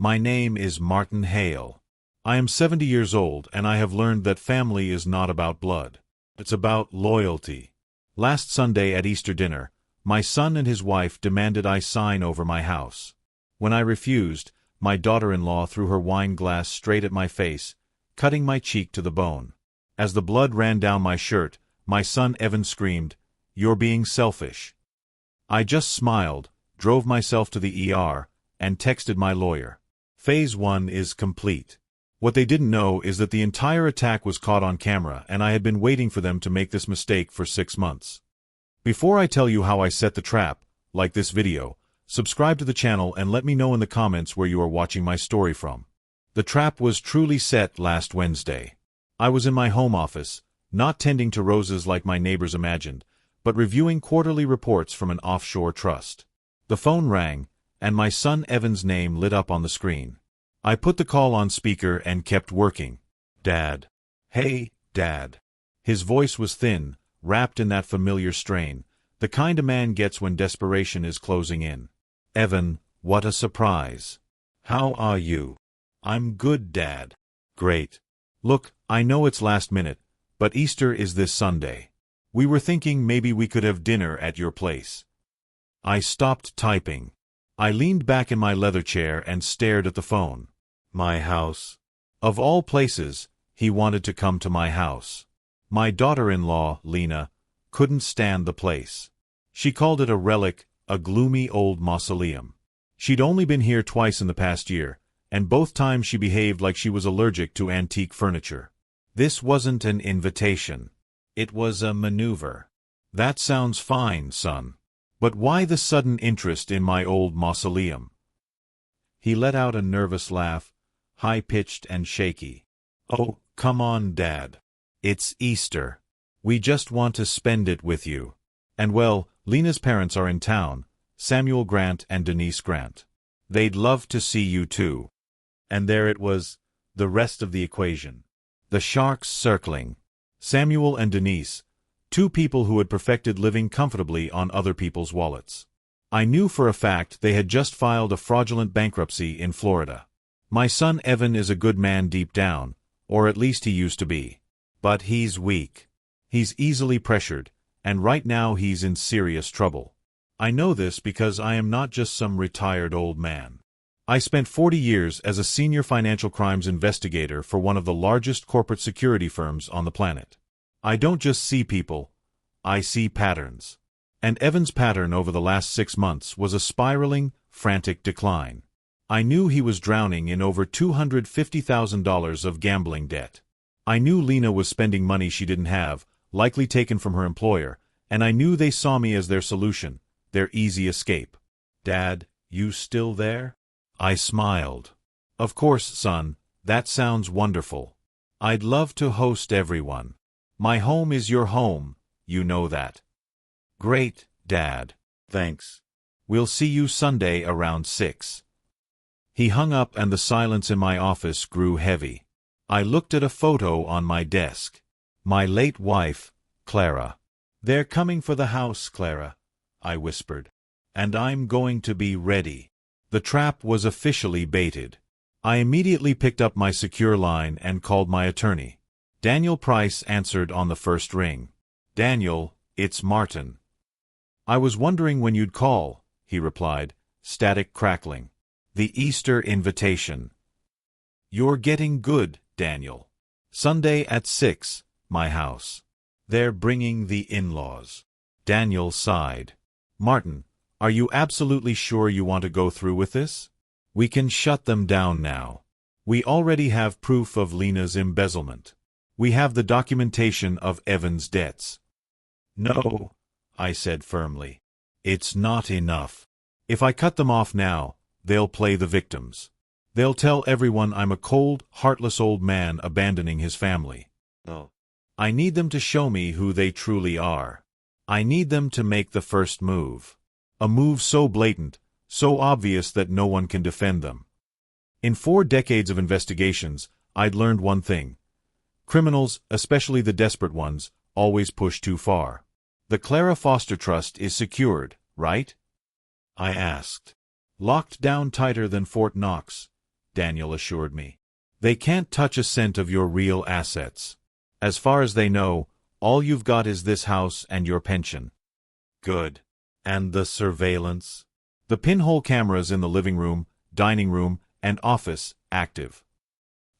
My name is Martin Hale. I am 70 years old, and I have learned that family is not about blood. It's about loyalty. Last Sunday at Easter dinner, my son and his wife demanded I sign over my house. When I refused, my daughter-in-law threw her wine glass straight at my face, cutting my cheek to the bone. As the blood ran down my shirt, my son Evan screamed, "You're being selfish." I just smiled, drove myself to the ER, and texted my lawyer. Phase 1 is complete. What they didn't know is that the entire attack was caught on camera, and I had been waiting for them to make this mistake for 6 months. Before I tell you how I set the trap, like this video, subscribe to the channel and let me know in the comments where you are watching my story from. The trap was truly set last Wednesday. I was in my home office, not tending to roses like my neighbors imagined, but reviewing quarterly reports from an offshore trust. The phone rang, and my son Evan's name lit up on the screen. I put the call on speaker and kept working. "Dad." "Hey, Dad." His voice was thin, wrapped in that familiar strain, the kind a man gets when desperation is closing in. "Evan, what a surprise. How are you?" "I'm good, Dad." "Great. Look, I know it's last minute, but Easter is this Sunday. We were thinking maybe we could have dinner at your place." I stopped typing. I leaned back in my leather chair and stared at the phone. My house. Of all places, he wanted to come to my house. My daughter-in-law, Lena, couldn't stand the place. She called it a relic, a gloomy old mausoleum. She'd only been here twice in the past year, and both times she behaved like she was allergic to antique furniture. This wasn't an invitation. It was a maneuver. "That sounds fine, son. But why the sudden interest in my old mausoleum?" He let out a nervous laugh, high-pitched and shaky. "Oh, come on, Dad. It's Easter. We just want to spend it with you. And well, Lena's parents are in town, Samuel Grant and Denise Grant. They'd love to see you too." And there it was, the rest of the equation. The sharks circling. Samuel and Denise, two people who had perfected living comfortably on other people's wallets. I knew for a fact they had just filed a fraudulent bankruptcy in Florida. My son Evan is a good man deep down, or at least he used to be. But he's weak. He's easily pressured, and right now he's in serious trouble. I know this because I am not just some retired old man. I spent 40 years as a senior financial crimes investigator for one of the largest corporate security firms on the planet. I don't just see people, I see patterns. And Evan's pattern over the last 6 months was a spiraling, frantic decline. I knew he was drowning in over $250,000 of gambling debt. I knew Lena was spending money she didn't have, likely taken from her employer, and I knew they saw me as their solution, their easy escape. "Dad, you still there?" I smiled. "Of course, son, that sounds wonderful. I'd love to host everyone. My home is your home, you know that." "Great, Dad. Thanks. We'll see you Sunday around 6. He hung up and the silence in my office grew heavy. I looked at a photo on my desk. My late wife, Clara. "They're coming for the house, Clara," I whispered. "And I'm going to be ready." The trap was officially baited. I immediately picked up my secure line and called my attorney. Daniel Price answered on the first ring. "Daniel, it's Martin." "I was wondering when you'd call," he replied, static crackling. "The Easter invitation." "You're getting good, Daniel. Sunday at 6, my house. They're bringing the in-laws." Daniel sighed. "Martin, are you absolutely sure you want to go through with this? We can shut them down now. We already have proof of Lena's embezzlement. We have the documentation of Evan's debts." "No," I said firmly. "It's not enough. If I cut them off now, they'll play the victims. They'll tell everyone I'm a cold, heartless old man abandoning his family. No. I need them to show me who they truly are. I need them to make the first move. A move so blatant, so obvious that no one can defend them." In 4 decades of investigations, I'd learned one thing. Criminals, especially the desperate ones, always push too far. "The Clara Foster Trust is secured, right?" I asked. "Locked down tighter than Fort Knox," Daniel assured me. They can't touch a cent of your real assets. As far as they know, all you've got is this house and your pension. Good. And the surveillance? The pinhole cameras in the living room, dining room, and office, active.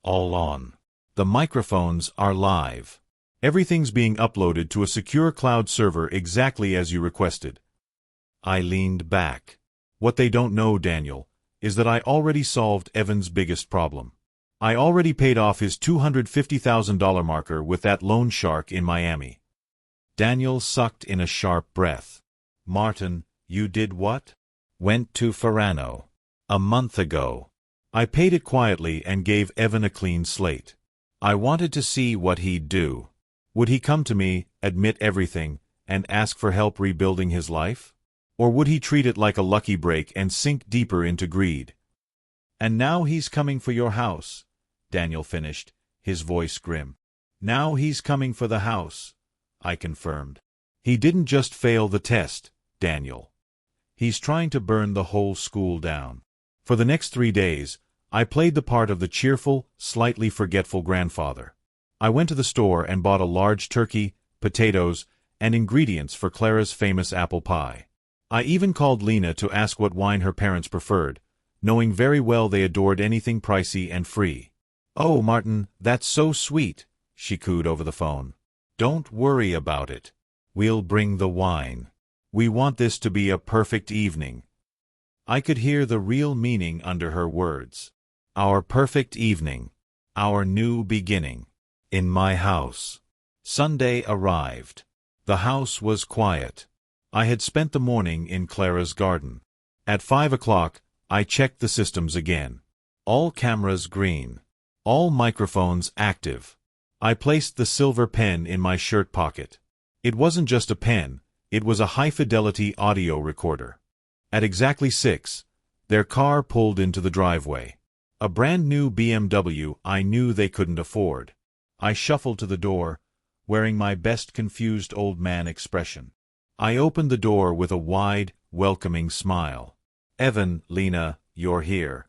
All on. The microphones are live. Everything's being uploaded to a secure cloud server exactly as you requested. I leaned back. What they don't know, Daniel, is that I already solved Evan's biggest problem. I already paid off his $250,000 marker with that loan shark in Miami. Daniel sucked in a sharp breath. Martin, you did what? Went to Farano. A month ago. I paid it quietly and gave Evan a clean slate. I wanted to see what he'd do. Would he come to me, admit everything, and ask for help rebuilding his life? Or would he treat it like a lucky break and sink deeper into greed? And now he's coming for your house, Daniel finished, his voice grim. Now he's coming for the house, I confirmed. He didn't just fail the test, Daniel. He's trying to burn the whole school down. For the next 3 days, I played the part of the cheerful, slightly forgetful grandfather. I went to the store and bought a large turkey, potatoes, and ingredients for Clara's famous apple pie. I even called Lena to ask what wine her parents preferred, knowing very well they adored anything pricey and free. "Oh, Martin, that's so sweet," she cooed over the phone. "Don't worry about it. We'll bring the wine. We want this to be a perfect evening." I could hear the real meaning under her words. Our perfect evening. Our new beginning. In my house. Sunday arrived. The house was quiet. I had spent the morning in Clara's garden. At 5 o'clock, I checked the systems again. All cameras green. All microphones active. I placed the silver pen in my shirt pocket. It wasn't just a pen, it was a high-fidelity audio recorder. At exactly 6, their car pulled into the driveway. A brand-new BMW I knew they couldn't afford. I shuffled to the door, wearing my best confused old man expression. I opened the door with a wide, welcoming smile. "Evan, Lena, you're here."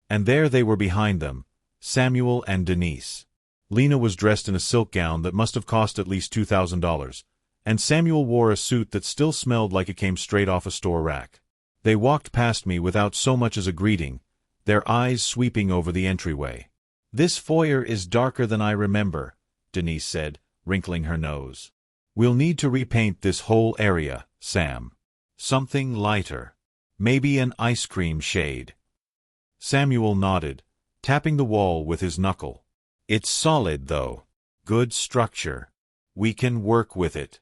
And there they were behind them, Samuel and Denise. Lena was dressed in a silk gown that must have cost at least $2,000, and Samuel wore a suit that still smelled like it came straight off a store rack. They walked past me without so much as a greeting, their eyes sweeping over the entryway. "This foyer is darker than I remember," Denise said, wrinkling her nose. "We'll need to repaint this whole area, Sam. Something lighter. Maybe an ice cream shade." Samuel nodded, tapping the wall with his knuckle. "It's solid, though. Good structure. We can work with it."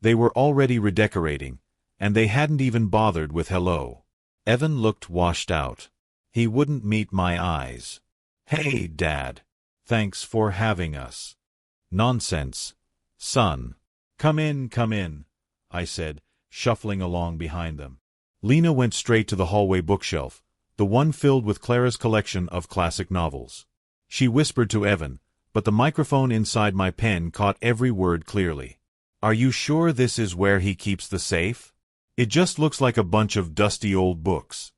They were already redecorating, and they hadn't even bothered with hello. Evan looked washed out. He wouldn't meet my eyes. "Hey, Dad. Thanks for having us." "Nonsense, son. Come in," I said, shuffling along behind them. Lena went straight to the hallway bookshelf, the one filled with Clara's collection of classic novels. She whispered to Evan, but the microphone inside my pen caught every word clearly. "Are you sure this is where he keeps the safe? It just looks like a bunch of dusty old books."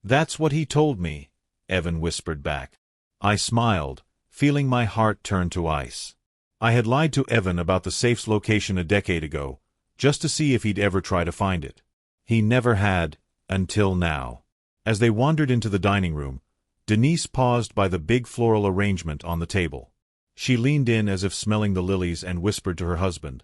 "That's what he told me," Evan whispered back. I smiled, feeling my heart turn to ice. I had lied to Evan about the safe's location a decade ago, just to see if he'd ever try to find it. He never had, until now. As they wandered into the dining room, Denise paused by the big floral arrangement on the table. She leaned in as if smelling the lilies and whispered to her husband,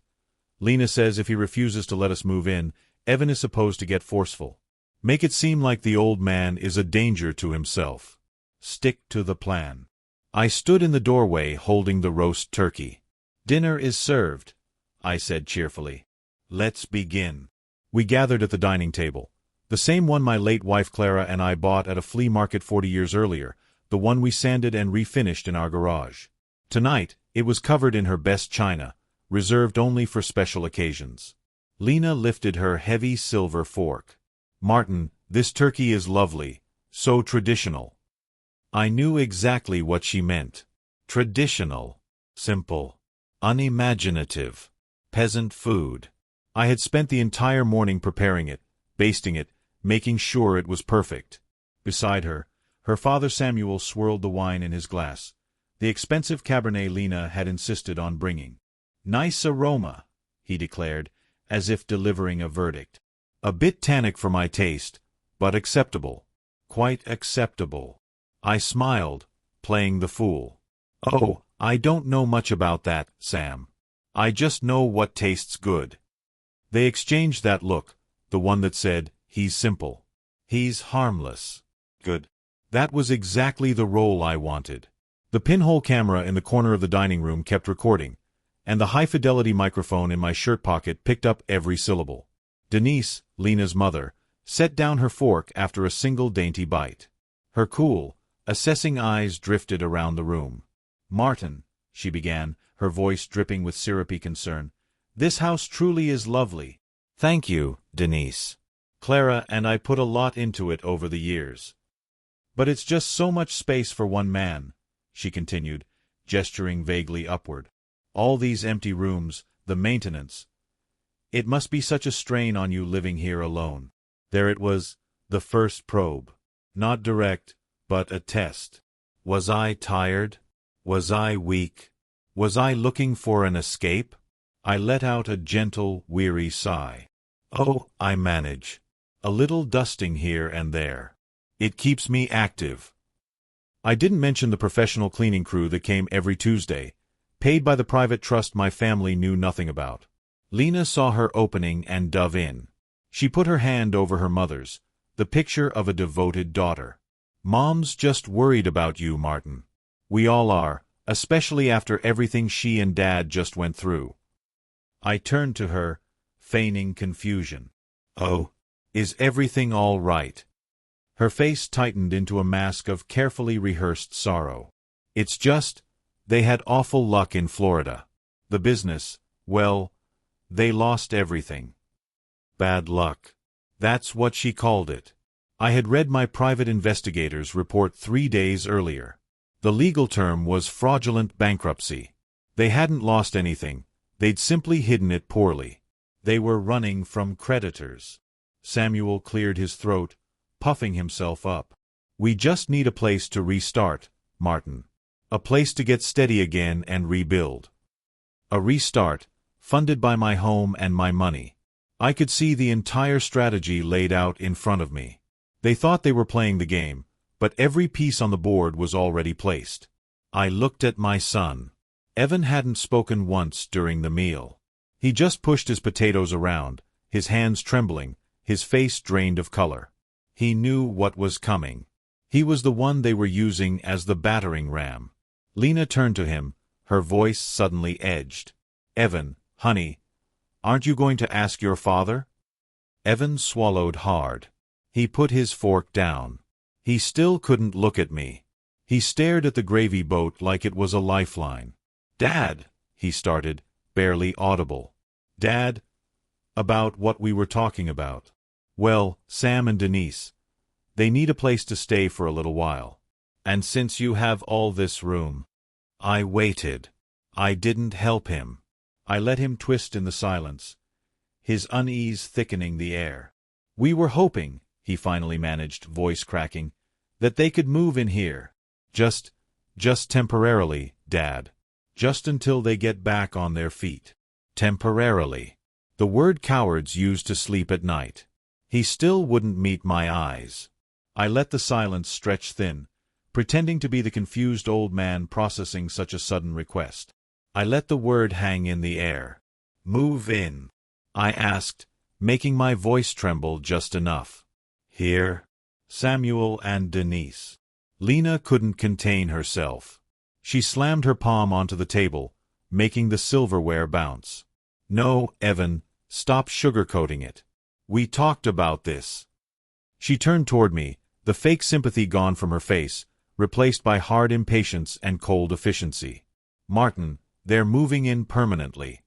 "Lena says if he refuses to let us move in, Evan is supposed to get forceful. Make it seem like the old man is a danger to himself. Stick to the plan." I stood in the doorway holding the roast turkey. "Dinner is served," I said cheerfully. "Let's begin." We gathered at the dining table, the same one my late wife Clara and I bought at a flea market 40 years earlier, the one we sanded and refinished in our garage. Tonight, it was covered in her best china, reserved only for special occasions. Lena lifted her heavy silver fork. "Martin, this turkey is lovely, so traditional." I knew exactly what she meant. Traditional. Simple. Unimaginative. Peasant food. I had spent the entire morning preparing it, basting it, making sure it was perfect. Beside her, Her father Samuel swirled the wine in his glass, the expensive Cabernet Lena had insisted on bringing. "Nice aroma," he declared, as if delivering a verdict. "A bit tannic for my taste, but acceptable. Quite acceptable." I smiled, playing the fool. "Oh, I don't know much about that, Sam. I just know what tastes good." They exchanged that look, the one that said, "He's simple. He's harmless. Good." That was exactly the role I wanted. The pinhole camera in the corner of the dining room kept recording, and the high-fidelity microphone in my shirt pocket picked up every syllable. Denise, Lena's mother, set down her fork after a single dainty bite. Her cool, assessing eyes drifted around the room. "Martin," she began, her voice dripping with syrupy concern, "this house truly is lovely." "Thank you, Denise. Clara and I put a lot into it over the years. But it's just so much space for one man," she continued, gesturing vaguely upward. "All these empty rooms, the maintenance. It must be such a strain on you living here alone." There it was, the first probe. Not direct, but a test. Was I tired? Was I weak? Was I looking for an escape? I let out a gentle, weary sigh. "Oh, I manage. A little dusting here and there. It keeps me active." I didn't mention the professional cleaning crew that came every Tuesday, paid by the private trust my family knew nothing about. Lena saw her opening and dove in. She put her hand over her mother's, the picture of a devoted daughter. "Mom's just worried about you, Martin. We all are, especially after everything she and Dad just went through." I turned to her, feigning confusion. "Oh, is everything all right?" Her face tightened into a mask of carefully rehearsed sorrow. "It's just, they had awful luck in Florida. The business, well, they lost everything." Bad luck. That's what she called it. I had read my private investigator's report 3 days earlier. The legal term was fraudulent bankruptcy. They hadn't lost anything, they'd simply hidden it poorly. They were running from creditors. Samuel cleared his throat, puffing himself up. "We just need a place to restart, Martin. A place to get steady again and rebuild. A restart, funded by my home and my money." I could see the entire strategy laid out in front of me. They thought they were playing the game, but every piece on the board was already placed. I looked at my son. Evan hadn't spoken once during the meal. He just pushed his potatoes around, his hands trembling, his face drained of color. He knew what was coming. He was the one they were using as the battering ram. Lena turned to him, her voice suddenly edged. "Evan, honey, aren't you going to ask your father?" Evan swallowed hard. He put his fork down. He still couldn't look at me. He stared at the gravy boat like it was a lifeline. "Dad," he started, barely audible. "Dad, about what we were talking about. Well, Sam and Denise, they need a place to stay for a little while. And since you have all this room..." I waited. I didn't help him. I let him twist in the silence, his unease thickening the air. "We were hoping," he finally managed, voice cracking, "that they could move in here. Just temporarily, Dad. Just until they get back on their feet." Temporarily. The word cowards used to sleep at night. He still wouldn't meet my eyes. I let the silence stretch thin, pretending to be the confused old man processing such a sudden request. I let the word hang in the air. "Move in?" I asked, making my voice tremble just enough. "Here?" Samuel and Denise. Lena couldn't contain herself. She slammed her palm onto the table, making the silverware bounce. "No, Evan, stop sugarcoating it. We talked about this." She turned toward me, the fake sympathy gone from her face, replaced by hard impatience and cold efficiency. "Martin, they're moving in permanently."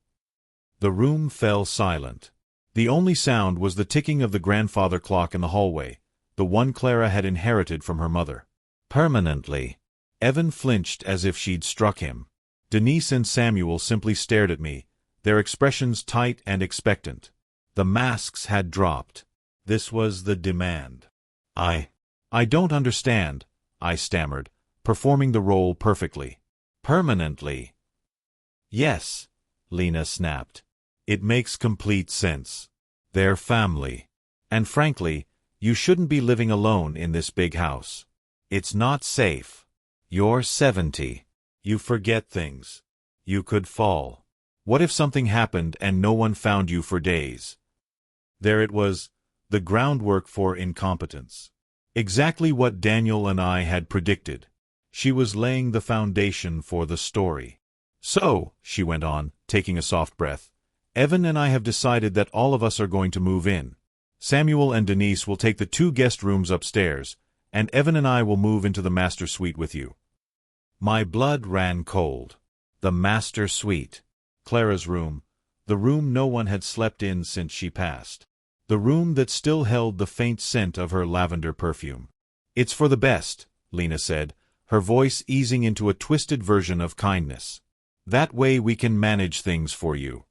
The room fell silent. The only sound was the ticking of the grandfather clock in the hallway, the one Clara had inherited from her mother. "Permanently." Evan flinched as if she'd struck him. Denise and Samuel simply stared at me, their expressions tight and expectant. The masks had dropped. This was the demand. I don't understand," I stammered, performing the role perfectly. Permanently. Yes, Lena snapped. It makes complete sense. They're family. And frankly, you shouldn't be living alone in this big house. It's not safe. You're 70. You forget things. You could fall. What if something happened and no one found you for days? There it was, the groundwork for incompetence. Exactly what Daniel and I had predicted. She was laying the foundation for the story. So, she went on, taking a soft breath, Evan and I have decided that all of us are going to move in. Samuel and Denise will take the 2 guest rooms upstairs, and Evan and I will move into the master suite with you. My blood ran cold. The master suite. Clara's room. The room no one had slept in since she passed. The room that still held the faint scent of her lavender perfume. It's for the best, Lena said, her voice easing into a twisted version of kindness. That way we can manage things for you.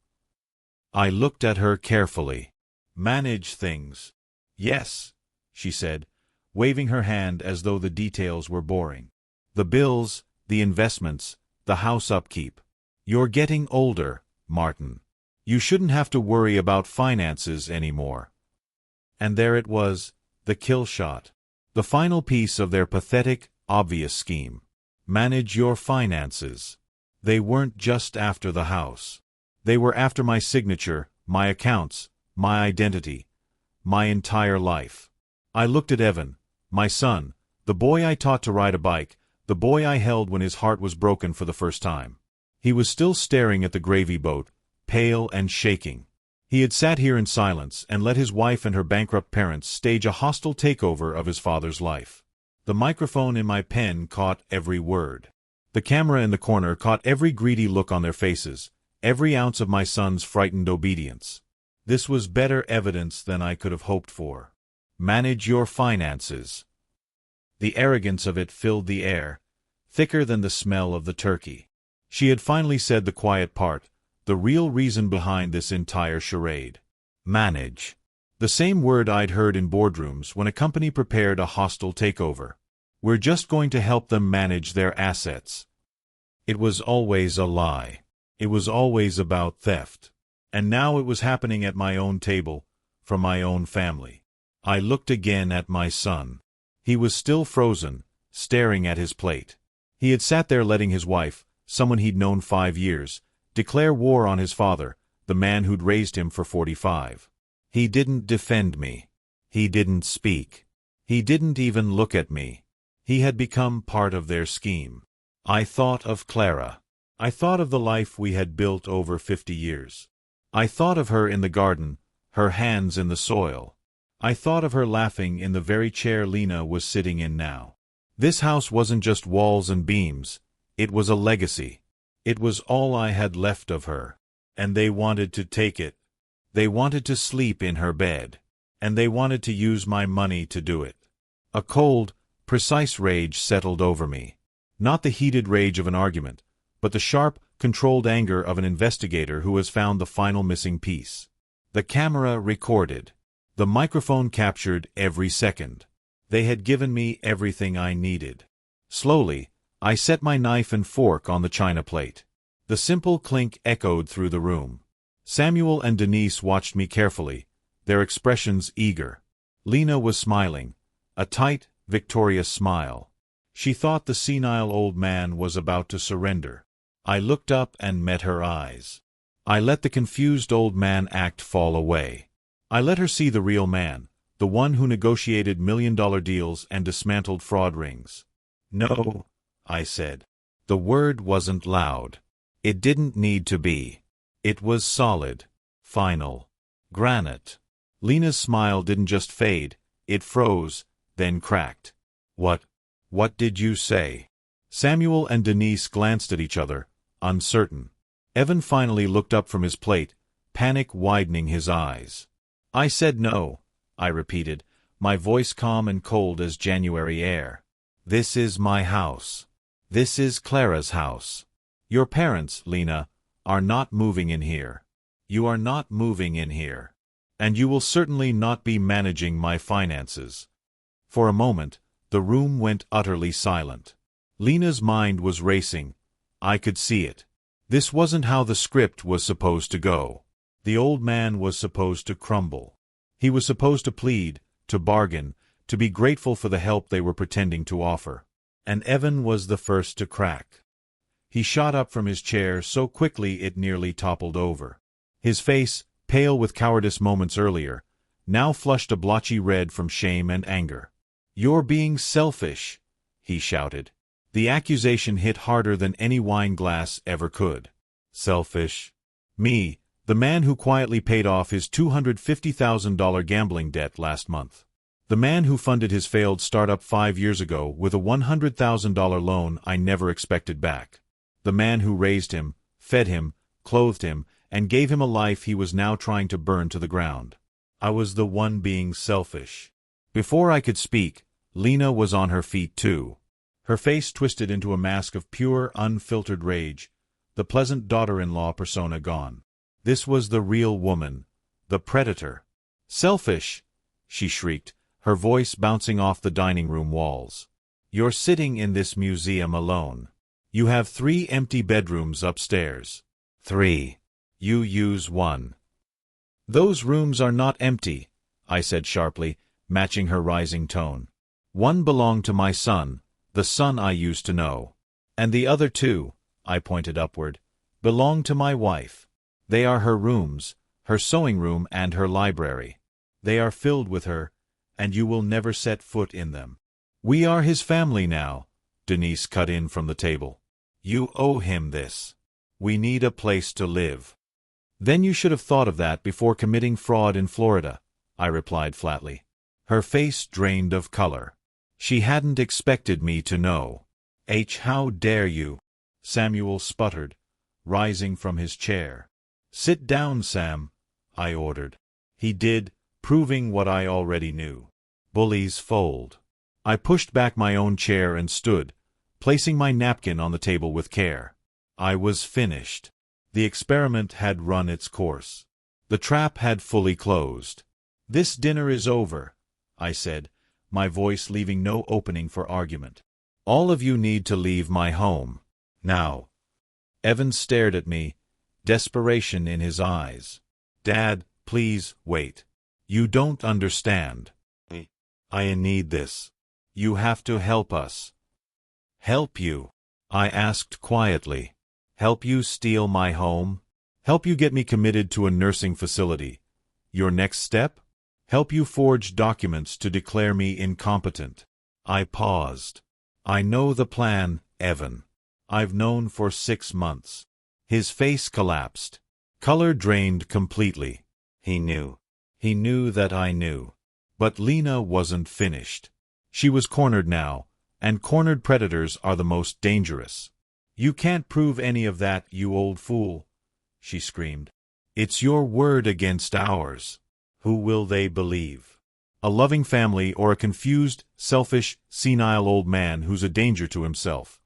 I looked at her carefully. Manage things. Yes, she said, waving her hand as though the details were boring. The bills, the investments, the house upkeep. You're getting older, Martin. You shouldn't have to worry about finances anymore. And there it was, the kill shot. The final piece of their pathetic, obvious scheme. Manage your finances. They weren't just after the house. They were after my signature, my accounts, my identity, my entire life. I looked at Evan, my son, the boy I taught to ride a bike, the boy I held when his heart was broken for the first time. He was still staring at the gravy boat, pale and shaking. He had sat here in silence and let his wife and her bankrupt parents stage a hostile takeover of his father's life. The microphone in my pen caught every word. The camera in the corner caught every greedy look on their faces, every ounce of my son's frightened obedience. This was better evidence than I could have hoped for. Manage your finances. The arrogance of it filled the air, thicker than the smell of the turkey. She had finally said the quiet part, the real reason behind this entire charade. Manage. The same word I'd heard in boardrooms when a company prepared a hostile takeover. We're just going to help them manage their assets. It was always a lie. It was always about theft. And now it was happening at my own table, from my own family. I looked again at my son. He was still frozen, staring at his plate. He had sat there letting his wife, someone he'd known 5 years, declare war on his father, the man who'd raised him for 45. He didn't defend me. He didn't speak. He didn't even look at me. He had become part of their scheme. I thought of Clara. I thought of the life we had built over 50 years. I thought of her in the garden, her hands in the soil. I thought of her laughing in the very chair Lena was sitting in now. This house wasn't just walls and beams. It was a legacy. It was all I had left of her. And they wanted to take it. They wanted to sleep in her bed. And they wanted to use my money to do it. A cold, precise rage settled over me. Not the heated rage of an argument, but the sharp, controlled anger of an investigator who has found the final missing piece. The camera recorded. The microphone captured every second. They had given me everything I needed. Slowly, I set my knife and fork on the china plate. The simple clink echoed through the room. Samuel and Denise watched me carefully, their expressions eager. Lena was smiling, a tight, victorious smile. She thought the senile old man was about to surrender. I looked up and met her eyes. I let the confused old man act fall away. I let her see the real man, the one who negotiated million-dollar deals and dismantled fraud rings. No, I said. The word wasn't loud. It didn't need to be. It was solid, final, granite. Lena's smile didn't just fade, it froze, then cracked. What did you say? Samuel and Denise glanced at each other, uncertain. Evan finally looked up from his plate, panic widening his eyes. I said no, I repeated, my voice calm and cold as January air. This is my house. This is Clara's house. Your parents, Lena, are not moving in here. You are not moving in here. And you will certainly not be managing my finances. For a moment, The room went utterly silent. Lena's mind was racing. I could see it. This wasn't how the script was supposed to go. The old man was supposed to crumble. He was supposed to plead, to bargain, to be grateful for the help they were pretending to offer. And Evan was the first to crack. He shot up from his chair so quickly it nearly toppled over. His face, pale with cowardice moments earlier, now flushed a blotchy red from shame and anger. "You're being selfish," he shouted. The accusation hit harder than any wine glass ever could. Selfish? Me, the man who quietly paid off his $250,000 gambling debt last month. The man who funded his failed startup 5 years ago with a $100,000 loan I never expected back. The man who raised him, fed him, clothed him, and gave him a life he was now trying to burn to the ground. I was the one being selfish. Before I could speak, Lena was on her feet too. Her face twisted into a mask of pure, unfiltered rage, the pleasant daughter-in-law persona gone. This was the real woman, the predator. "Selfish!" she shrieked, her voice bouncing off the dining room walls. "You're sitting in this museum alone. You have 3 empty bedrooms upstairs. 3. You use 1. "Those rooms are not empty," I said sharply, matching her rising tone. "One belonged to my son, the son I used to know. And the other 2, I pointed upward, belong to my wife. They are her rooms, her sewing room and her library. They are filled with her, and you will never set foot in them." "We are his family now," Denise cut in from the table. "You owe him this. We need a place to live." "Then you should have thought of that before committing fraud in Florida," I replied flatly. Her face drained of color. She hadn't expected me to know. How dare you?" Samuel sputtered, rising from his chair. "Sit down, Sam," I ordered. He did, proving what I already knew. Bullies fold. I pushed back my own chair and stood, placing my napkin on the table with care. I was finished. The experiment had run its course. The trap had fully closed. "This dinner is over," I said, my voice leaving no opening for argument. "All of you need to leave my home. Now." Evan stared at me, desperation in his eyes. "Dad, please, wait. You don't understand. I need this. You have to help us." "Help you?" I asked quietly. "Help you steal my home? Help you get me committed to a nursing facility? Your next step? Help you forge documents to declare me incompetent?" I paused. "I know the plan, Evan. I've known for 6 months. His face collapsed. Color drained completely. He knew. He knew that I knew. But Lena wasn't finished. She was cornered now, and cornered predators are the most dangerous. "You can't prove any of that, you old fool," she screamed. "It's your word against ours. Who will they believe? A loving family or a confused, selfish, senile old man who's a danger to himself?"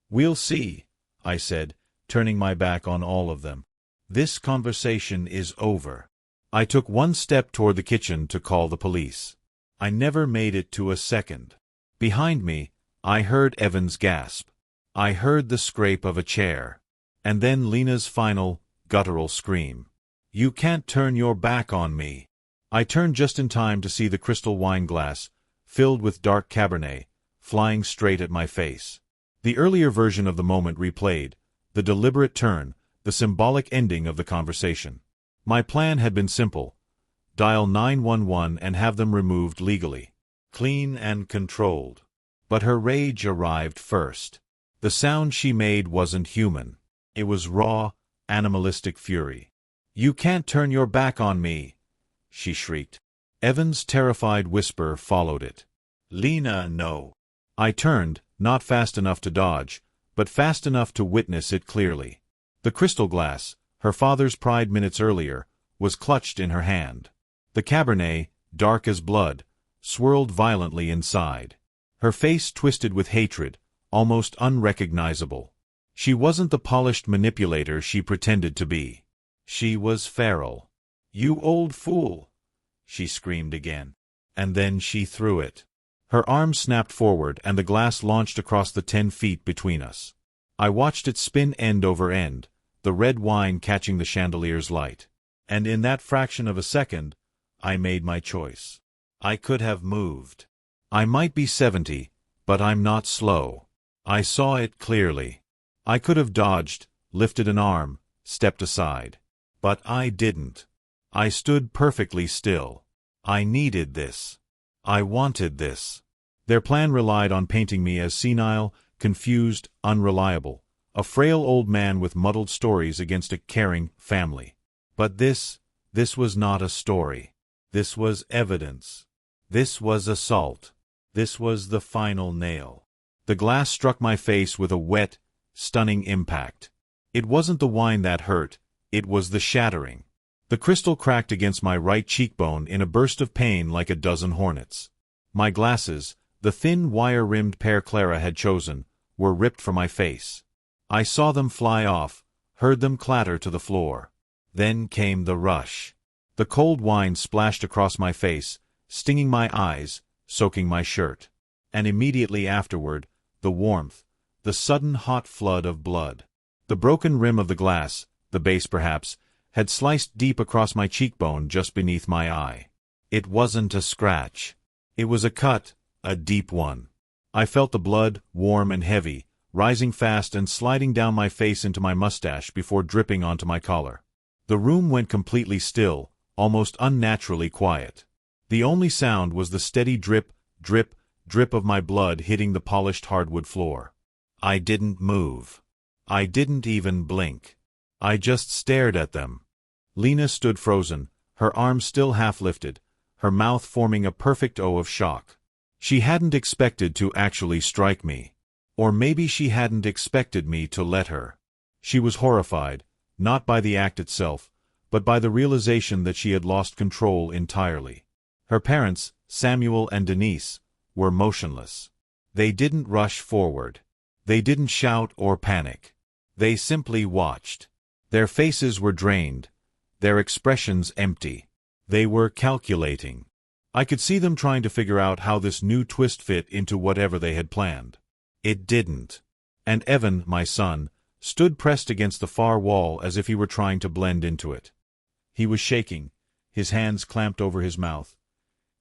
"We'll see," I said, turning my back on all of them. "This conversation is over." I took 1 step toward the kitchen to call the police. I never made it to a second. Behind me, I heard Evan's gasp. I heard the scrape of a chair. And then Lena's final, guttural scream. "You can't turn your back on me." I turned just in time to see the crystal wine glass, filled with dark Cabernet, flying straight at my face. The earlier version of the moment replayed, the deliberate turn, the symbolic ending of the conversation. My plan had been simple. Dial 911 and have them removed legally. Clean and controlled. But her rage arrived first. The sound she made wasn't human. It was raw, animalistic fury. "You can't turn your back on me," she shrieked. Evan's terrified whisper followed it. "Lena, no." I turned, not fast enough to dodge, but fast enough to witness it clearly. The crystal glass, her father's pride minutes earlier, was clutched in her hand. The Cabernet, dark as blood, swirled violently inside. Her face twisted with hatred, almost unrecognizable. She wasn't the polished manipulator she pretended to be. She was feral. "You old fool!" she screamed again. And then she threw it. Her arm snapped forward and the glass launched across the 10 feet between us. I watched it spin end over end, the red wine catching the chandelier's light. And in that fraction of a second, I made my choice. I could have moved. I might be 70, but I'm not slow. I saw it clearly. I could have dodged, lifted an arm, stepped aside. But I didn't. I stood perfectly still. I needed this. I wanted this. Their plan relied on painting me as senile, confused, unreliable, a frail old man with muddled stories against a caring family. But this was not a story. This was evidence. This was assault. This was the final nail. The glass struck my face with a wet, stunning impact. It wasn't the wine that hurt, it was the shattering. The crystal cracked against my right cheekbone in a burst of pain like a dozen hornets. My glasses, the thin wire-rimmed pair Clara had chosen, were ripped from my face. I saw them fly off, heard them clatter to the floor. Then came the rush. The cold wine splashed across my face, stinging my eyes, soaking my shirt. And immediately afterward, the warmth, the sudden hot flood of blood. The broken rim of the glass, the base perhaps, had sliced deep across my cheekbone just beneath my eye. It wasn't a scratch. It was a cut, a deep one. I felt the blood, warm and heavy, rising fast and sliding down my face into my mustache before dripping onto my collar. The room went completely still, almost unnaturally quiet. The only sound was the steady drip, drip, drip of my blood hitting the polished hardwood floor. I didn't move. I didn't even blink. I just stared at them. Lena stood frozen, her arms still half lifted, her mouth forming a perfect O of shock. She hadn't expected to actually strike me. Or maybe she hadn't expected me to let her. She was horrified, not by the act itself, but by the realization that she had lost control entirely. Her parents, Samuel and Denise, were motionless. They didn't rush forward. They didn't shout or panic. They simply watched. Their faces were drained, their expressions empty. They were calculating. I could see them trying to figure out how this new twist fit into whatever they had planned. It didn't. And Evan, my son, stood pressed against the far wall as if he were trying to blend into it. He was shaking, his hands clamped over his mouth,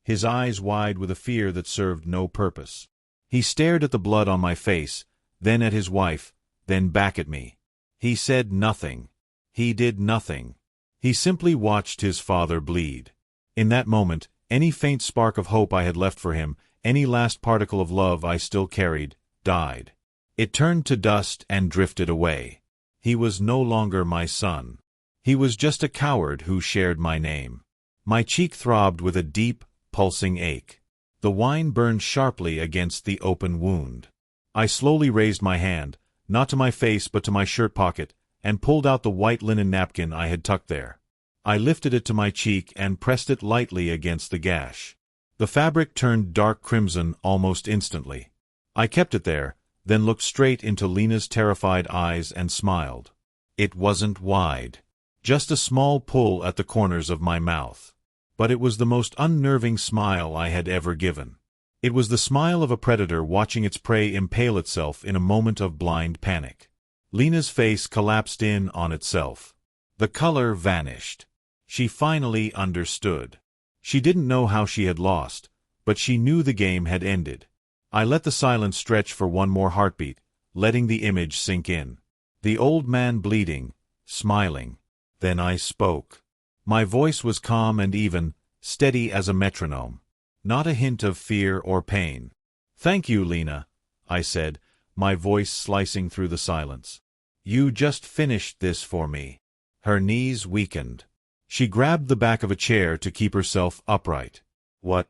his eyes wide with a fear that served no purpose. He stared at the blood on my face, then at his wife, then back at me. He said nothing. He did nothing. He simply watched his father bleed. In that moment, any faint spark of hope I had left for him, any last particle of love I still carried, died. It turned to dust and drifted away. He was no longer my son. He was just a coward who shared my name. My cheek throbbed with a deep, pulsing ache. The wine burned sharply against the open wound. I slowly raised my hand, not to my face but to my shirt pocket, and pulled out the white linen napkin I had tucked there. I lifted it to my cheek and pressed it lightly against the gash. The fabric turned dark crimson almost instantly. I kept it there, then looked straight into Lena's terrified eyes and smiled. It wasn't wide. Just a small pull at the corners of my mouth. But it was the most unnerving smile I had ever given. It was the smile of a predator watching its prey impale itself in a moment of blind panic. Lena's face collapsed in on itself. The color vanished. She finally understood. She didn't know how she had lost, but she knew the game had ended. I let the silence stretch for one more heartbeat, letting the image sink in. The old man bleeding, smiling. Then I spoke. My voice was calm and even, steady as a metronome. Not a hint of fear or pain. "Thank you, Lena," I said, my voice slicing through the silence. "You just finished this for me." Her knees weakened. She grabbed the back of a chair to keep herself upright. What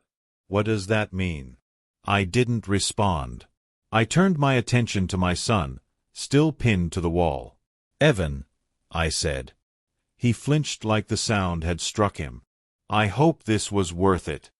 does that mean?" I didn't respond. I turned my attention to my son, still pinned to the wall. "Evan," I said. He flinched like the sound had struck him. "I hope this was worth it."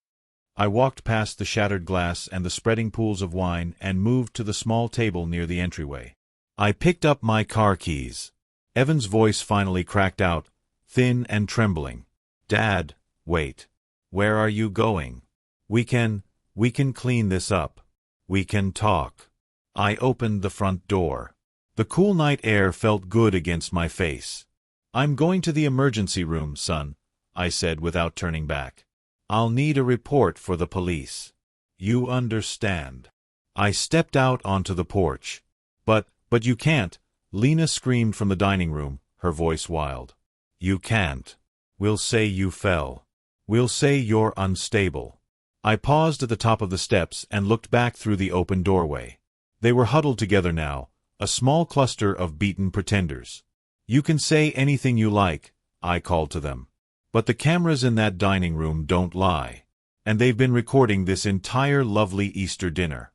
I walked past the shattered glass and the spreading pools of wine and moved to the small table near the entryway. I picked up my car keys. Evan's voice finally cracked out, thin and trembling. "Dad, wait. Where are you going?" We can We can clean this up. We can talk. I opened the front door. The cool night air felt good against my face. I'm going to the emergency room, son, I said without turning back. I'll need a report for the police. You understand. I stepped out onto the porch. But you can't, Lena screamed from the dining room, her voice wild. You can't. We'll say you fell. We'll say you're unstable. I paused at the top of the steps and looked back through the open doorway. They were huddled together now, a small cluster of beaten pretenders. You can say anything you like, I called to them. But the cameras in that dining room don't lie. And they've been recording this entire lovely Easter dinner.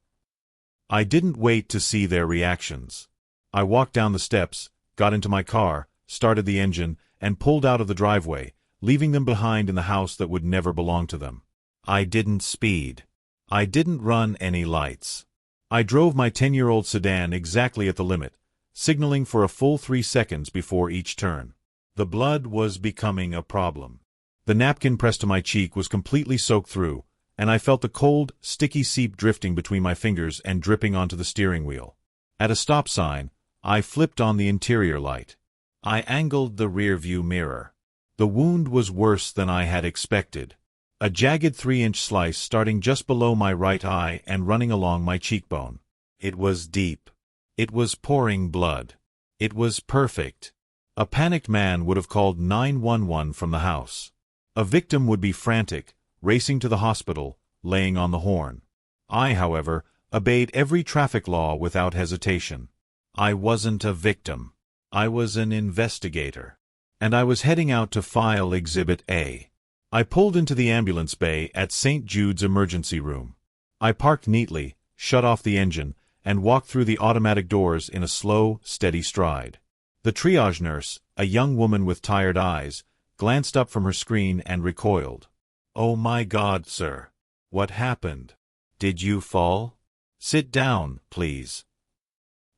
I didn't wait to see their reactions. I walked down the steps, got into my car, started the engine, and pulled out of the driveway, leaving them behind in the house that would never belong to them. I didn't speed. I didn't run any lights. I drove my 10-year-old sedan exactly at the limit, signaling for a full 3 seconds before each turn. The blood was becoming a problem. The napkin pressed to my cheek was completely soaked through, and I felt the cold, sticky seep drifting between my fingers and dripping onto the steering wheel. At a stop sign, I flipped on the interior light. I angled the rear-view mirror. The wound was worse than I had expected. A jagged 3-inch slice starting just below my right eye and running along my cheekbone. It was deep. It was pouring blood. It was perfect. A panicked man would have called 911 from the house. A victim would be frantic, racing to the hospital, laying on the horn. I, however, obeyed every traffic law without hesitation. I wasn't a victim. I was an investigator. And I was heading out to file Exhibit A. I pulled into the ambulance bay at St. Jude's emergency room. I parked neatly, shut off the engine, and walked through the automatic doors in a slow, steady stride. The triage nurse, a young woman with tired eyes, glanced up from her screen and recoiled. "Oh my God, sir. What happened? Did you fall? Sit down, please."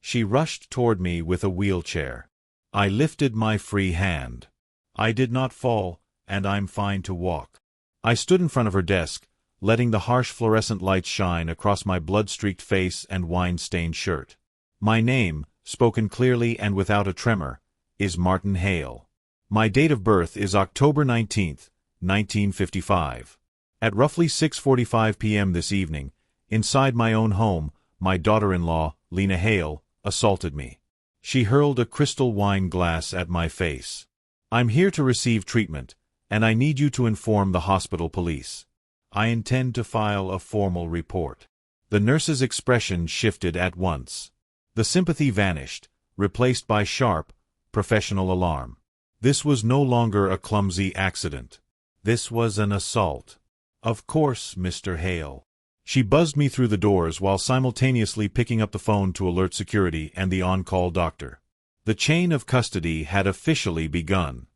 She rushed toward me with a wheelchair. I lifted my free hand. I did not fall, and I'm fine to walk. I stood in front of her desk, letting the harsh fluorescent lights shine across my blood-streaked face and wine-stained shirt. My name, spoken clearly and without a tremor, is Martin Hale. My date of birth is October 19th, 1955. At roughly 6:45 p.m. this evening, inside my own home, my daughter-in-law, Lena Hale, assaulted me. She hurled a crystal wine glass at my face. "I'm here to receive treatment, and I need you to inform the hospital police. I intend to file a formal report." The nurse's expression shifted at once. The sympathy vanished, replaced by sharp, professional alarm. This was no longer a clumsy accident. This was an assault. "Of course, Mr. Hale." She buzzed me through the doors while simultaneously picking up the phone to alert security and the on-call doctor. The chain of custody had officially begun.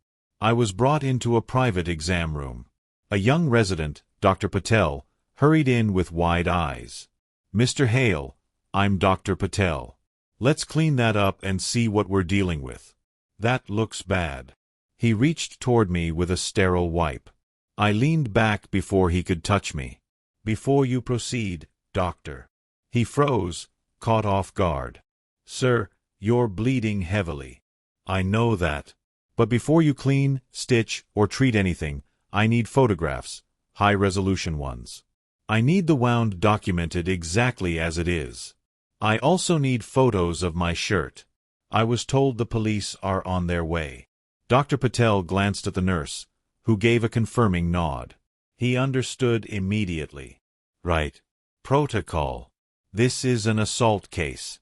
I was brought into a private exam room. A young resident, Dr. Patel, hurried in with wide eyes. "Mr. Hale, I'm Dr. Patel. Let's clean that up and see what we're dealing with. That looks bad." He reached toward me with a sterile wipe. I leaned back before he could touch me. "Before you proceed, doctor." He froze, caught off guard. "Sir, you're bleeding heavily. I know that. But before you clean, stitch, or treat anything, I need photographs, high-resolution ones. I need the wound documented exactly as it is. I also need photos of my shirt. I was told the police are on their way." Dr. Patel glanced at the nurse, who gave a confirming nod. He understood immediately. "Right. Protocol. This is an assault case."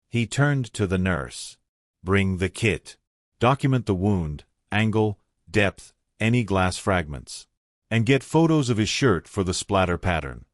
He turned to the nurse. "Bring the kit. Document the wound, angle, depth, any glass fragments. And get photos of his shirt for the splatter pattern."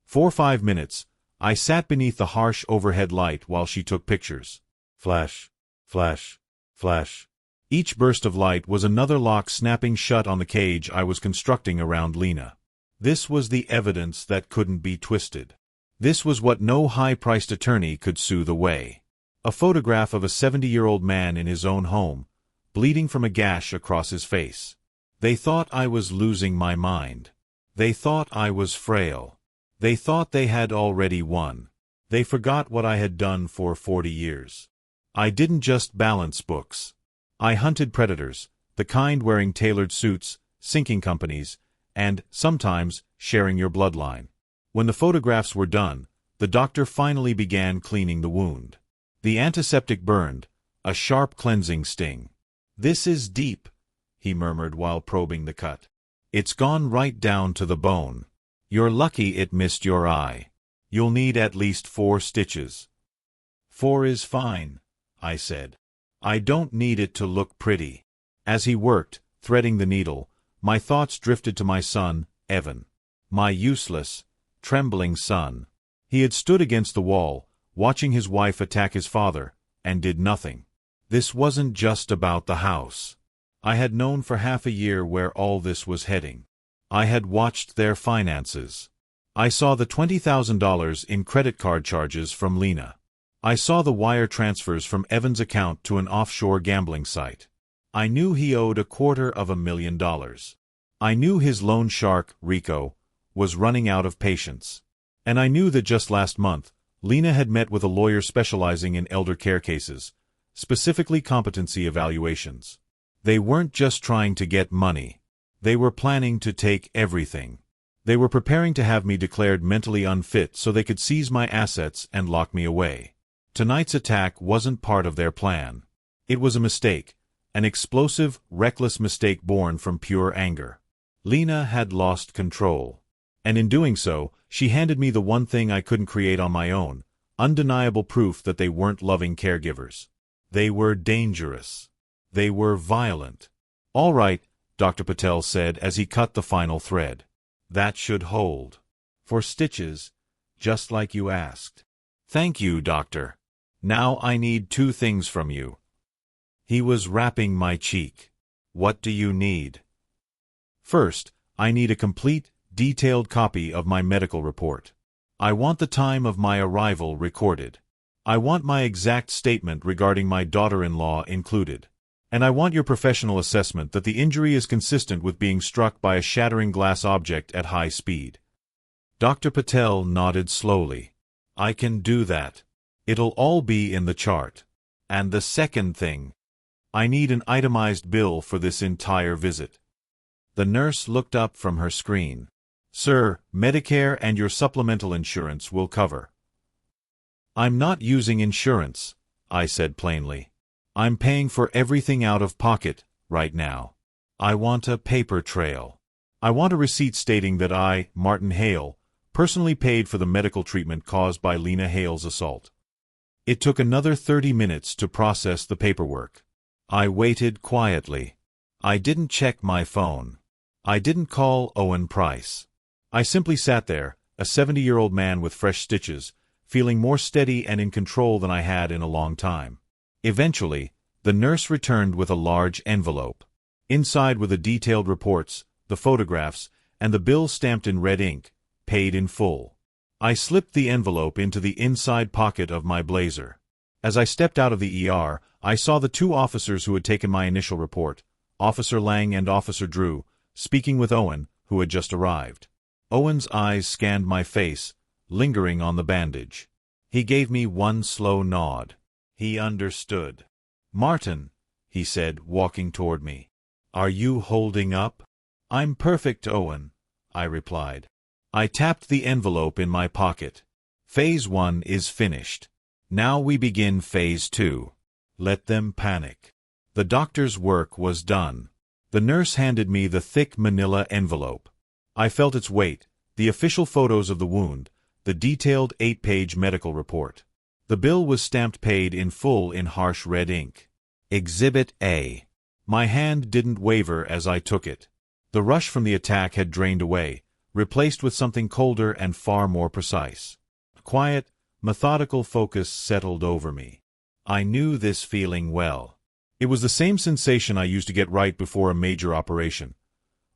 For 5 minutes, I sat beneath the harsh overhead light while she took pictures. Flash, flash, flash. Each burst of light was another lock snapping shut on the cage I was constructing around Lena. This was the evidence that couldn't be twisted. This was what no high-priced attorney could soothe away. A photograph of a 70-year-old man in his own home, bleeding from a gash across his face. They thought I was losing my mind. They thought I was frail. They thought they had already won. They forgot what I had done for 40 years. I didn't just balance books. I hunted predators, the kind wearing tailored suits, sinking companies, and, sometimes, sharing your bloodline. When the photographs were done, the doctor finally began cleaning the wound. The antiseptic burned, a sharp cleansing sting. "This is deep," he murmured while probing the cut. "It's gone right down to the bone. You're lucky it missed your eye. You'll need at least 4 stitches." "4 is fine," I said. "I don't need it to look pretty." As he worked, threading the needle, my thoughts drifted to my son, Evan. My useless, trembling son. He had stood against the wall, watching his wife attack his father, and did nothing. This wasn't just about the house. I had known for half a year where all this was heading. I had watched their finances. I saw the $20,000 in credit card charges from Lena. I saw the wire transfers from Evan's account to an offshore gambling site. I knew he owed $250,000. I knew his loan shark, Rico, was running out of patience. And I knew that just last month, Lena had met with a lawyer specializing in elder care cases, specifically competency evaluations. They weren't just trying to get money. They were planning to take everything. They were preparing to have me declared mentally unfit so they could seize my assets and lock me away. Tonight's attack wasn't part of their plan. It was a mistake, an explosive, reckless mistake born from pure anger. Lena had lost control. And in doing so, she handed me the one thing I couldn't create on my own, undeniable proof that they weren't loving caregivers. They were dangerous. They were violent. "All right," Dr. Patel said as he cut the final thread. "That should hold. 4 stitches, just like you asked." "Thank you, doctor. Now I need 2 things from you." He was rapping my cheek. "What do you need?" "First, I need a complete, detailed copy of my medical report. I want the time of my arrival recorded. I want my exact statement regarding my daughter-in-law included. And I want your professional assessment that the injury is consistent with being struck by a shattering glass object at high speed." Dr. Patel nodded slowly. "I can do that. It'll all be in the chart. And the second thing, I need an itemized bill for this entire visit." The nurse looked up from her screen. "Sir, Medicare and your supplemental insurance will cover." "I'm not using insurance," I said plainly. "I'm paying for everything out of pocket, right now. I want a paper trail. I want a receipt stating that I, Martin Hale, personally paid for the medical treatment caused by Lena Hale's assault." It took another 30 minutes to process the paperwork. I waited quietly. I didn't check my phone. I didn't call Owen Price. I simply sat there, a 70-year-old man with fresh stitches, feeling more steady and in control than I had in a long time. Eventually, the nurse returned with a large envelope. Inside were the detailed reports, the photographs, and the bill stamped in red ink, paid in full. I slipped the envelope into the inside pocket of my blazer. As I stepped out of the ER, I saw the 2 officers who had taken my initial report, Officer Lang and Officer Drew, speaking with Owen, who had just arrived. Owen's eyes scanned my face, lingering on the bandage. He gave me one slow nod. He understood. "Martin," he said, walking toward me. "Are you holding up?" "I'm perfect, Owen," I replied. I tapped the envelope in my pocket. Phase 1 is finished. Now we begin Phase 2. Let them panic. The doctor's work was done. The nurse handed me the thick manila envelope. I felt its weight, the official photos of the wound, the detailed 8-page medical report. The bill was stamped paid in full in harsh red ink. Exhibit A. My hand didn't waver as I took it. The rush from the attack had drained away, replaced with something colder and far more precise. A quiet, methodical focus settled over me. I knew this feeling well. It was the same sensation I used to get right before a major operation.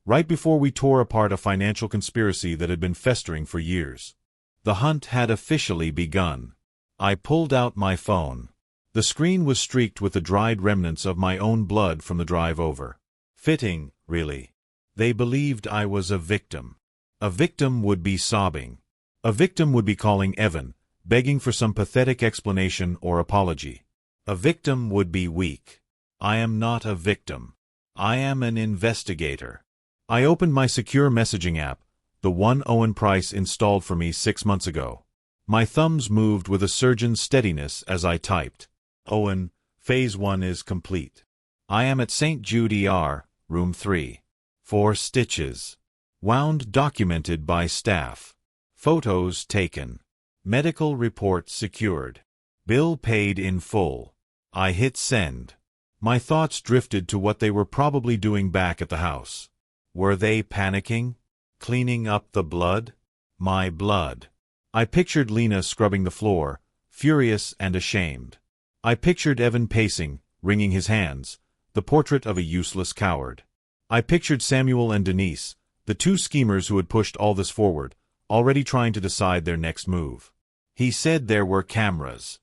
Right before we tore apart a financial conspiracy that had been festering for years. The hunt had officially begun. I pulled out my phone. The screen was streaked with the dried remnants of my own blood from the drive over. Fitting, really. They believed I was a victim. A victim would be sobbing. A victim would be calling Evan, begging for some pathetic explanation or apology. A victim would be weak. I am not a victim. I am an investigator. I opened my secure messaging app, the one Owen Price installed for me 6 months ago. My thumbs moved with a surgeon's steadiness as I typed. Owen, Phase 1 is complete. I am at St. Jude ER, Room 3. 4 stitches. Wound documented by staff. Photos taken. Medical report secured. Bill paid in full. I hit send. My thoughts drifted to what they were probably doing back at the house. Were they panicking? Cleaning up the blood? My blood. I pictured Lena scrubbing the floor, furious and ashamed. I pictured Evan pacing, wringing his hands, the portrait of a useless coward. I pictured Samuel and Denise, the two schemers who had pushed all this forward, already trying to decide their next move. He said there were cameras.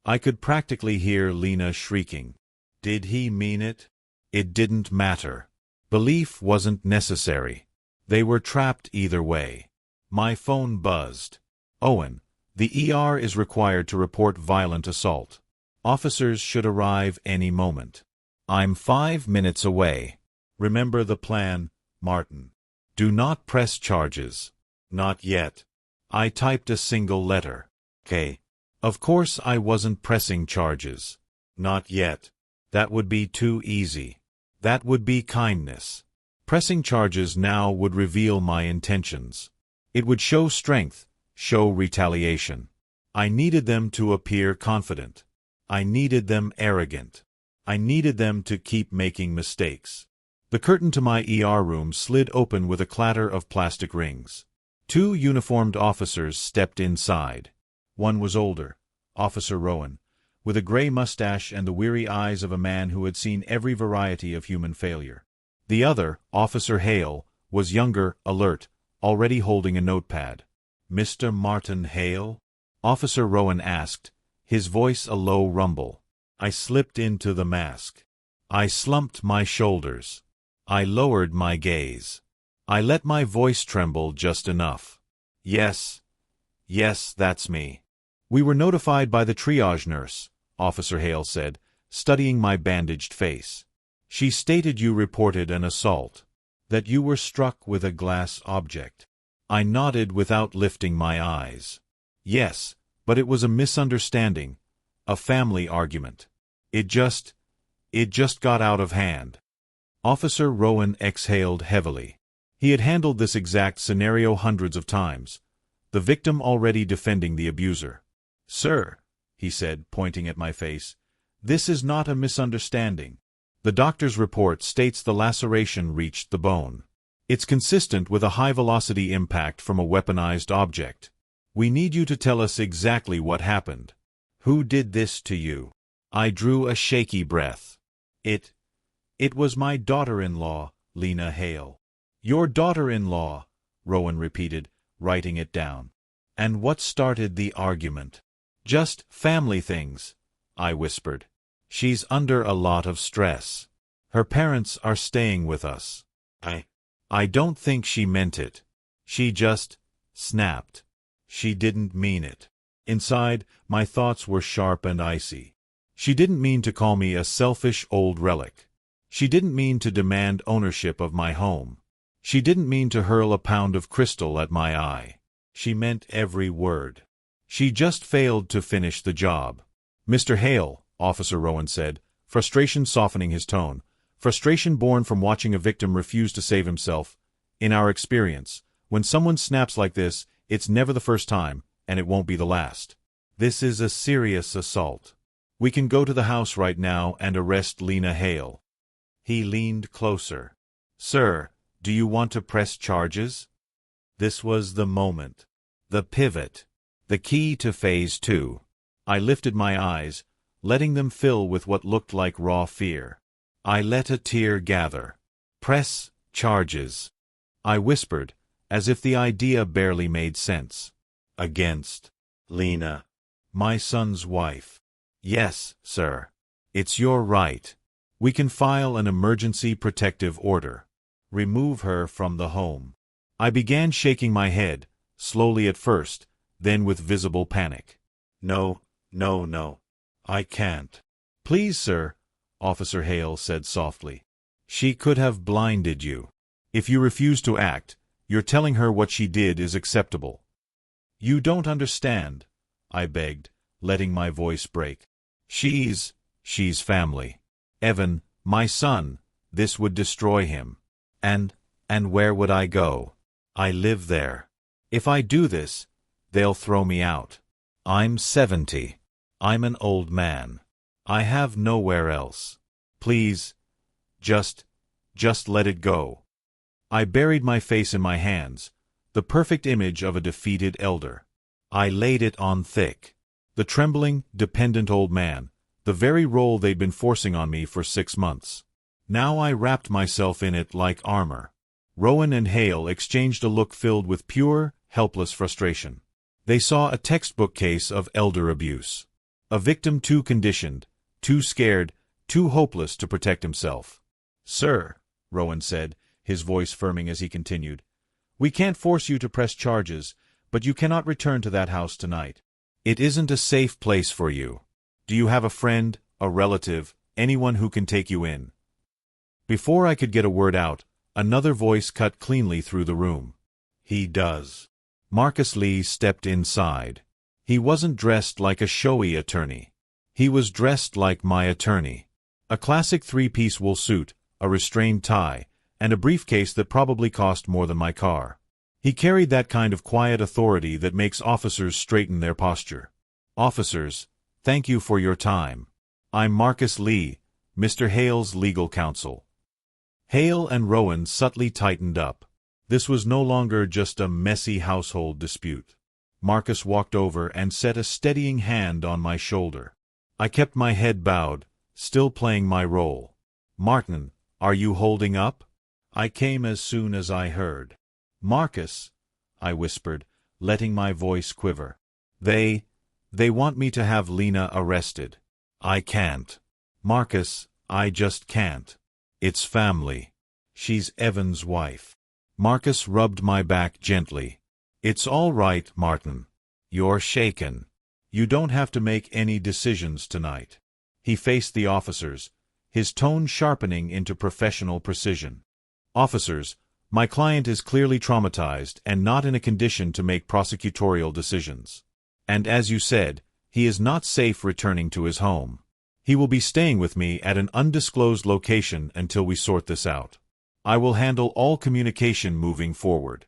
I could practically hear Lena shrieking. Did he mean it? It didn't matter. Belief wasn't necessary. They were trapped either way. My phone buzzed. Owen, the ER is required to report violent assault. Officers should arrive any moment. I'm 5 minutes away. Remember the plan, Martin. Do not press charges. Not yet. I typed a single letter. K. Of course I wasn't pressing charges. Not yet. That would be too easy. That would be kindness. Pressing charges now would reveal my intentions. It would show strength, show retaliation. I needed them to appear confident. I needed them arrogant. I needed them to keep making mistakes. The curtain to my ER room slid open with a clatter of plastic rings. 2 uniformed officers stepped inside. One was older, Officer Rowan, with a gray mustache and the weary eyes of a man who had seen every variety of human failure. The other, Officer Hale, was younger, alert, already holding a notepad. Mr. Martin Hale? Officer Rowan asked, his voice a low rumble. I slipped into the mask. I slumped my shoulders. I lowered my gaze. I let my voice tremble just enough. Yes, that's me. We were notified by the triage nurse, Officer Hale said, studying my bandaged face. She stated you reported an assault, that you were struck with a glass object. I nodded without lifting my eyes. Yes, but it was a misunderstanding, a family argument. It just got out of hand. Officer Rowan exhaled heavily. He had handled this exact scenario hundreds of times, the victim already defending the abuser. Sir, he said, pointing at my face, this is not a misunderstanding. The doctor's report states the laceration reached the bone. It's consistent with a high-velocity impact from a weaponized object. We need you to tell us exactly what happened. Who did this to you? I drew a shaky breath. It was my daughter-in-law, Lena Hale. Your daughter-in-law, Rowan repeated, writing it down. And what started the argument? Just family things, I whispered. She's under a lot of stress. Her parents are staying with us. I don't think she meant it. She just snapped. She didn't mean it. Inside, my thoughts were sharp and icy. She didn't mean to call me a selfish old relic. She didn't mean to demand ownership of my home. She didn't mean to hurl a pound of crystal at my eye. She meant every word. She just failed to finish the job. Mr. Hale, Officer Rowan said, frustration softening his tone, frustration born from watching a victim refuse to save himself. In our experience, when someone snaps like this, it's never the first time, and it won't be the last. This is a serious assault. We can go to the house right now and arrest Lena Hale. He leaned closer. Sir, do you want to press charges? This was the moment. The pivot. The key to Phase 2. I lifted my eyes, letting them fill with what looked like raw fear. I let a tear gather. Press charges. I whispered, as if the idea barely made sense. Against Lena, my son's wife. Yes, sir. It's your right. We can file an emergency protective order. Remove her from the home. I began shaking my head, slowly at first, then with visible panic. "No, no, no. I can't." "Please, sir," Officer Hale said softly. "She could have blinded you. If you refuse to act, you're telling her what she did is acceptable." "You don't understand," I begged, letting my voice break. She's family. Evan, my son, this would destroy him. And where would I go? I live there. If I do this, they'll throw me out. I'm 70. I'm an old man. I have nowhere else. Please, just let it go." I buried my face in my hands, the perfect image of a defeated elder. I laid it on thick. The trembling, dependent old man, the very role they'd been forcing on me for 6 months. Now I wrapped myself in it like armor. Rowan and Hale exchanged a look filled with pure, helpless frustration. They saw a textbook case of elder abuse. A victim too conditioned, too scared, too hopeless to protect himself. "Sir," Rowan said, his voice firming as he continued, "we can't force you to press charges, but you cannot return to that house tonight. It isn't a safe place for you. Do you have a friend, a relative, anyone who can take you in?" Before I could get a word out, another voice cut cleanly through the room. "He does." Marcus Lee stepped inside. He wasn't dressed like a showy attorney. He was dressed like my attorney. A classic 3-piece wool suit, a restrained tie, and a briefcase that probably cost more than my car. He carried that kind of quiet authority that makes officers straighten their posture. "Officers, thank you for your time. I'm Marcus Lee, Mr. Hale's legal counsel." Hale and Rowan subtly tightened up. This was no longer just a messy household dispute. Marcus walked over and set a steadying hand on my shoulder. I kept my head bowed, still playing my role. "Martin, are you holding up?" "I came as soon as I heard." "Marcus," I whispered, letting my voice quiver. They want me to have Lena arrested." "I can't." "Marcus, I just can't. It's family. She's Evan's wife." Marcus rubbed my back gently. "It's all right, Martin. You're shaken. You don't have to make any decisions tonight." He faced the officers, his tone sharpening into professional precision. "Officers, my client is clearly traumatized and not in a condition to make prosecutorial decisions. And as you said, he is not safe returning to his home. He will be staying with me at an undisclosed location until we sort this out. I will handle all communication moving forward."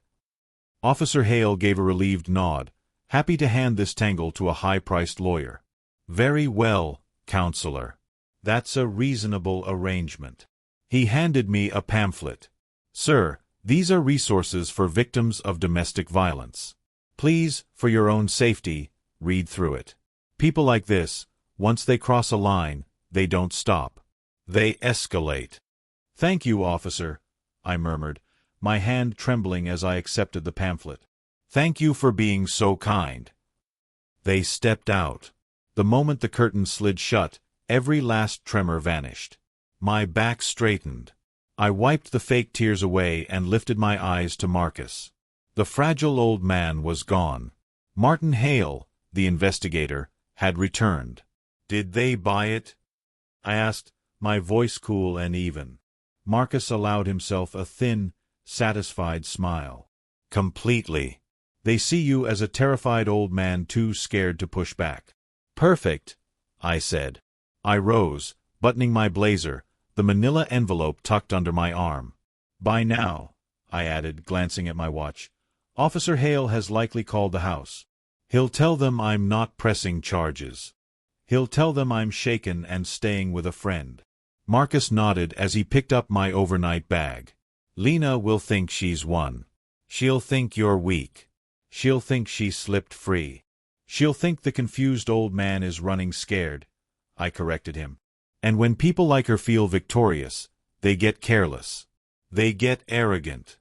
Officer Hale gave a relieved nod, happy to hand this tangle to a high-priced lawyer. "Very well, counselor. That's a reasonable arrangement." He handed me a pamphlet. "Sir, these are resources for victims of domestic violence. Please, for your own safety, read through it. People like this, once they cross a line, they don't stop. They escalate." "Thank you, officer," I murmured, my hand trembling as I accepted the pamphlet. "Thank you for being so kind." They stepped out. The moment the curtain slid shut, every last tremor vanished. My back straightened. I wiped the fake tears away and lifted my eyes to Marcus. The fragile old man was gone. Martin Hale, the investigator, had returned. "Did they buy it?" I asked, my voice cool and even. Marcus allowed himself a thin, satisfied smile. "Completely. They see you as a terrified old man too scared to push back." "Perfect," I said. I rose, buttoning my blazer, the manila envelope tucked under my arm. "By now," I added, glancing at my watch, "Officer Hale has likely called the house. He'll tell them I'm not pressing charges. He'll tell them I'm shaken and staying with a friend." Marcus nodded as he picked up my overnight bag. "Lena will think she's won. She'll think you're weak. She'll think she slipped free. She'll think the confused old man is running scared," I corrected him. "And when people like her feel victorious, they get careless. They get arrogant."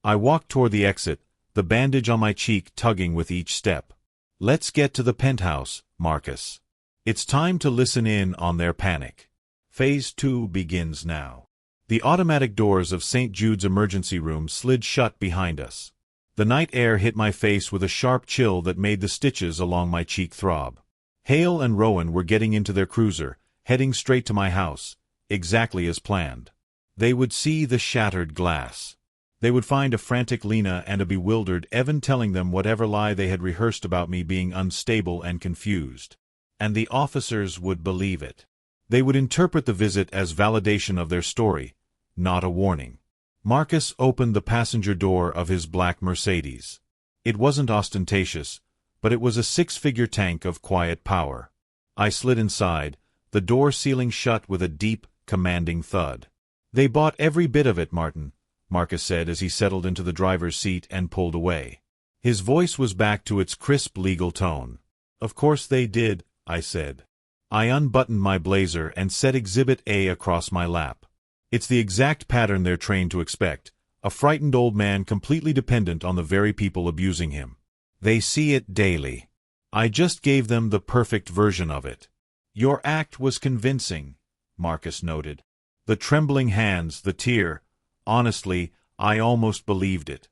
I walked toward the exit, the bandage on my cheek tugging with each step. "Let's get to the penthouse, Marcus. It's time to listen in on their panic. Phase 2 begins now." The automatic doors of St. Jude's emergency room slid shut behind us. The night air hit my face with a sharp chill that made the stitches along my cheek throb. Hale and Rowan were getting into their cruiser, heading straight to my house, exactly as planned. They would see the shattered glass. They would find a frantic Lena and a bewildered Evan telling them whatever lie they had rehearsed about me being unstable and confused. And the officers would believe it. They would interpret the visit as validation of their story, not a warning. Marcus opened the passenger door of his black Mercedes. It wasn't ostentatious, but it was a six-figure tank of quiet power. I slid inside, the door sealing shut with a deep, commanding thud. "They bought every bit of it, Martin," Marcus said as he settled into the driver's seat and pulled away. His voice was back to its crisp legal tone. "Of course they did," I said. I unbuttoned my blazer and set Exhibit A across my lap. It's the exact pattern they're trained to expect, a frightened old man completely dependent on the very people abusing him. They see it daily. I just gave them the perfect version of it. "Your act was convincing," Marcus noted. The trembling hands, the tear. Honestly, I almost believed it.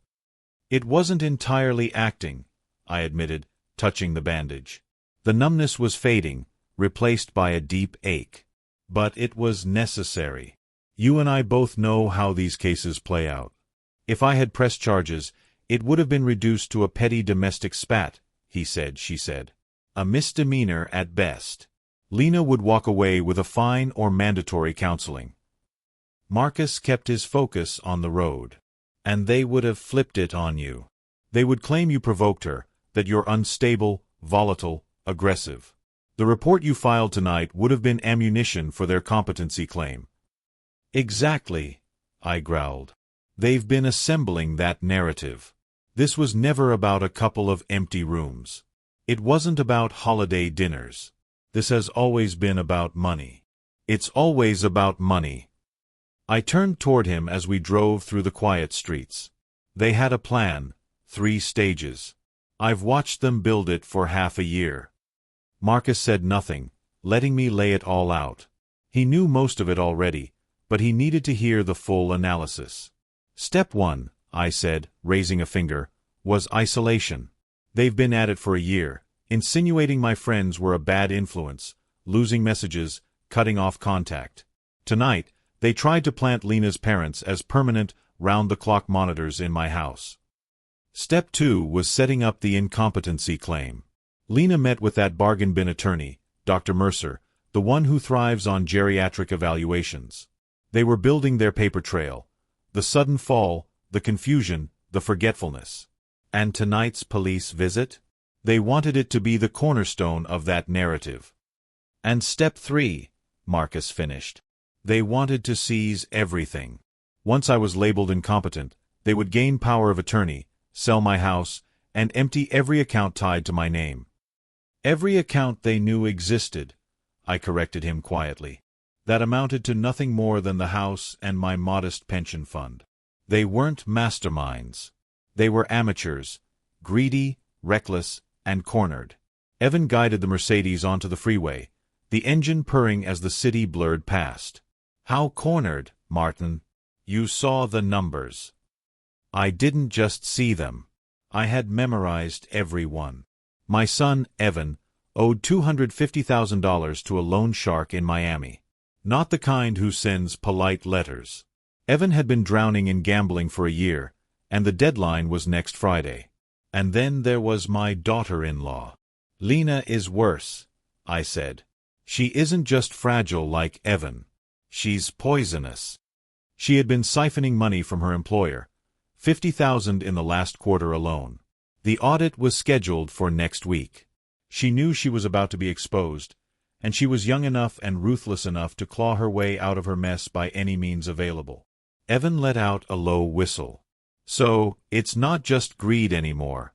"It wasn't entirely acting," I admitted, touching the bandage. The numbness was fading, replaced by a deep ache. But it was necessary. You and I both know how these cases play out. If I had pressed charges, it would have been reduced to a petty domestic spat, he said, she said. A misdemeanor at best. Lena would walk away with a fine or mandatory counseling. Marcus kept his focus on the road. And they would have flipped it on you. They would claim you provoked her, that you're unstable, volatile, aggressive. The report you filed tonight would have been ammunition for their competency claim. Exactly, I growled. They've been assembling that narrative. This was never about a couple of empty rooms. It wasn't about holiday dinners. This has always been about money. It's always about money. I turned toward him as we drove through the quiet streets. They had a plan, 3 stages. I've watched them build it for half a year. Marcus said nothing, letting me lay it all out. He knew most of it already, but he needed to hear the full analysis. Step 1, I said, raising a finger, was isolation. They've been at it for a year, insinuating my friends were a bad influence, losing messages, cutting off contact. Tonight, they tried to plant Lena's parents as permanent, round-the-clock monitors in my house. Step 2 was setting up the incompetency claim. Lena met with that bargain bin attorney, Dr. Mercer, the one who thrives on geriatric evaluations. They were building their paper trail. The sudden fall, the confusion, the forgetfulness. And tonight's police visit? They wanted it to be the cornerstone of that narrative. And step 3, Marcus finished. They wanted to seize everything. Once I was labeled incompetent, they would gain power of attorney, sell my house, and empty every account tied to my name. Every account they knew existed, I corrected him quietly. That amounted to nothing more than the house and my modest pension fund. They weren't masterminds. They were amateurs, greedy, reckless, and cornered. Evan guided the Mercedes onto the freeway, the engine purring as the city blurred past. How cornered, Martin? You saw the numbers. I didn't just see them. I had memorized every one. My son, Evan, owed $250,000 to a loan shark in Miami. Not the kind who sends polite letters. Evan had been drowning in gambling for a year, and the deadline was next Friday. And then there was my daughter-in-law. Lena is worse, I said. She isn't just fragile like Evan. She's poisonous. She had been siphoning money from her employer, $50,000 in the last quarter alone. The audit was scheduled for next week. She knew she was about to be exposed, and she was young enough and ruthless enough to claw her way out of her mess by any means available. Evan let out a low whistle. So, it's not just greed anymore.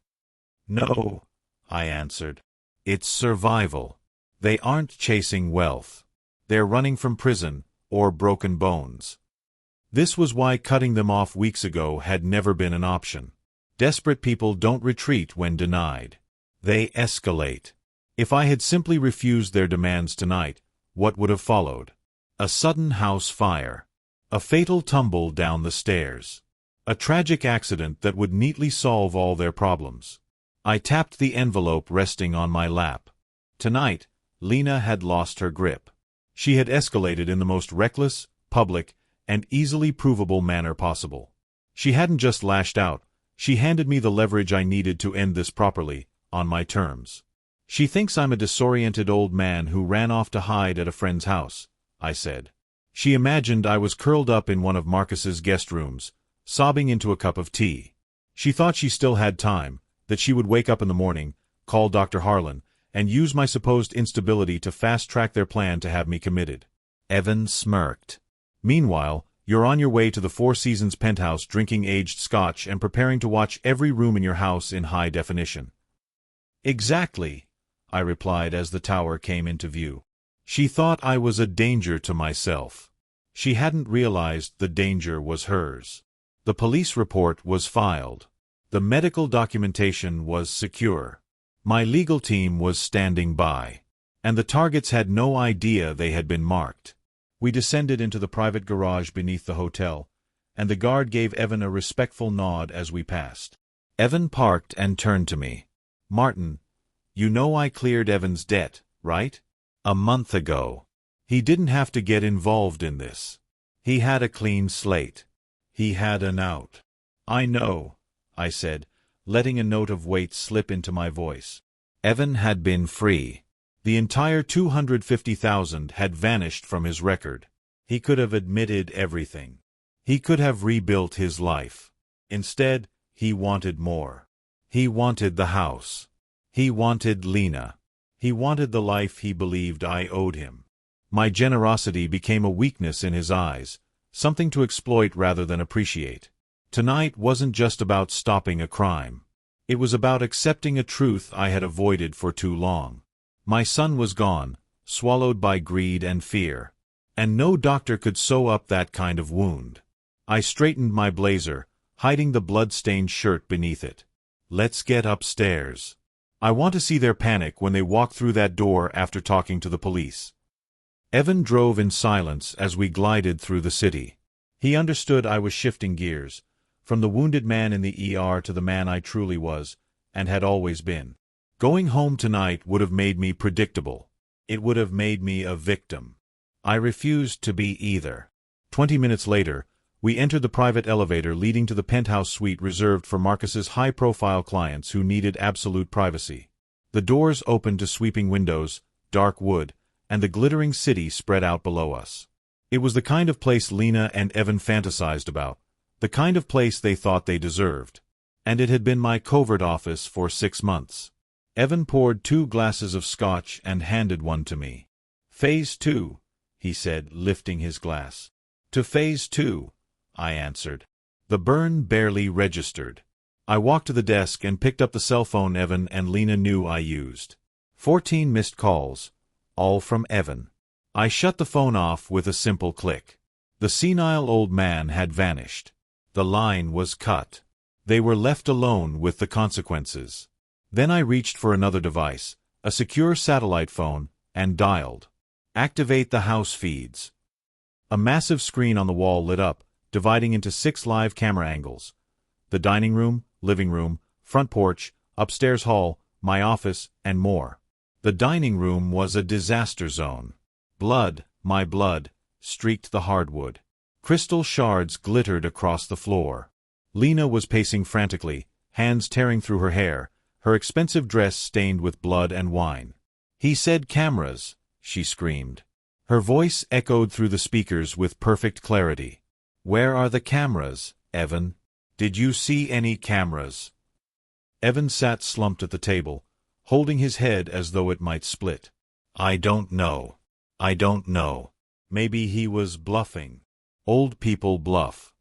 No, I answered. It's survival. They aren't chasing wealth. They're running from prison or broken bones. This was why cutting them off weeks ago had never been an option. Desperate people don't retreat when denied. They escalate. If I had simply refused their demands tonight, what would have followed? A sudden house fire. A fatal tumble down the stairs. A tragic accident that would neatly solve all their problems. I tapped the envelope resting on my lap. Tonight, Lena had lost her grip. She had escalated in the most reckless, public, and easily provable manner possible. She hadn't just lashed out, she handed me the leverage I needed to end this properly, on my terms. She thinks I'm a disoriented old man who ran off to hide at a friend's house, I said. She imagined I was curled up in one of Marcus's guest rooms, sobbing into a cup of tea. She thought she still had time, that she would wake up in the morning, call Dr. Harlan, and use my supposed instability to fast-track their plan to have me committed. Evan smirked. Meanwhile, you're on your way to the Four Seasons penthouse drinking aged scotch and preparing to watch every room in your house in high definition. Exactly, I replied as the tower came into view. She thought I was a danger to myself. She hadn't realized the danger was hers. The police report was filed. The medical documentation was secure. My legal team was standing by. And the targets had no idea they had been marked. We descended into the private garage beneath the hotel, and the guard gave Evan a respectful nod as we passed. Evan parked and turned to me. Martin, you know I cleared Evan's debt, right? A month ago. He didn't have to get involved in this. He had a clean slate. He had an out. I know, I said, letting a note of weight slip into my voice. Evan had been free. The entire $250,000 had vanished from his record. He could have admitted everything. He could have rebuilt his life. Instead, he wanted more. He wanted the house. He wanted Lena. He wanted the life he believed I owed him. My generosity became a weakness in his eyes, something to exploit rather than appreciate. Tonight wasn't just about stopping a crime. It was about accepting a truth I had avoided for too long. My son was gone, swallowed by greed and fear. And no doctor could sew up that kind of wound. I straightened my blazer, hiding the blood-stained shirt beneath it. Let's get upstairs. I want to see their panic when they walk through that door after talking to the police. Evan drove in silence as we glided through the city. He understood I was shifting gears, from the wounded man in the ER to the man I truly was, and had always been. Going home tonight would have made me predictable. It would have made me a victim. I refused to be either. 20 minutes later, we entered the private elevator leading to the penthouse suite reserved for Marcus's high-profile clients who needed absolute privacy. The doors opened to sweeping windows, dark wood, and the glittering city spread out below us. It was the kind of place Lena and Evan fantasized about, the kind of place they thought they deserved. And it had been my covert office for 6 months. Evan poured 2 glasses of scotch and handed one to me. Phase 2, he said, lifting his glass. To Phase 2, I answered. The burn barely registered. I walked to the desk and picked up the cell phone Evan and Lena knew I used. 14 missed calls, all from Evan. I shut the phone off with a simple click. The senile old man had vanished. The line was cut. They were left alone with the consequences. Then I reached for another device, a secure satellite phone, and dialed. Activate the house feeds. A massive screen on the wall lit up, dividing into 6 live camera angles. The dining room, living room, front porch, upstairs hall, my office, and more. The dining room was a disaster zone. Blood, my blood, streaked the hardwood. Crystal shards glittered across the floor. Lena was pacing frantically, hands tearing through her hair, her expensive dress stained with blood and wine. He said cameras, she screamed. Her voice echoed through the speakers with perfect clarity. Where are the cameras, Evan? Did you see any cameras? Evan sat slumped at the table, holding his head as though it might split. I don't know. I don't know. Maybe he was bluffing. Old people bluff.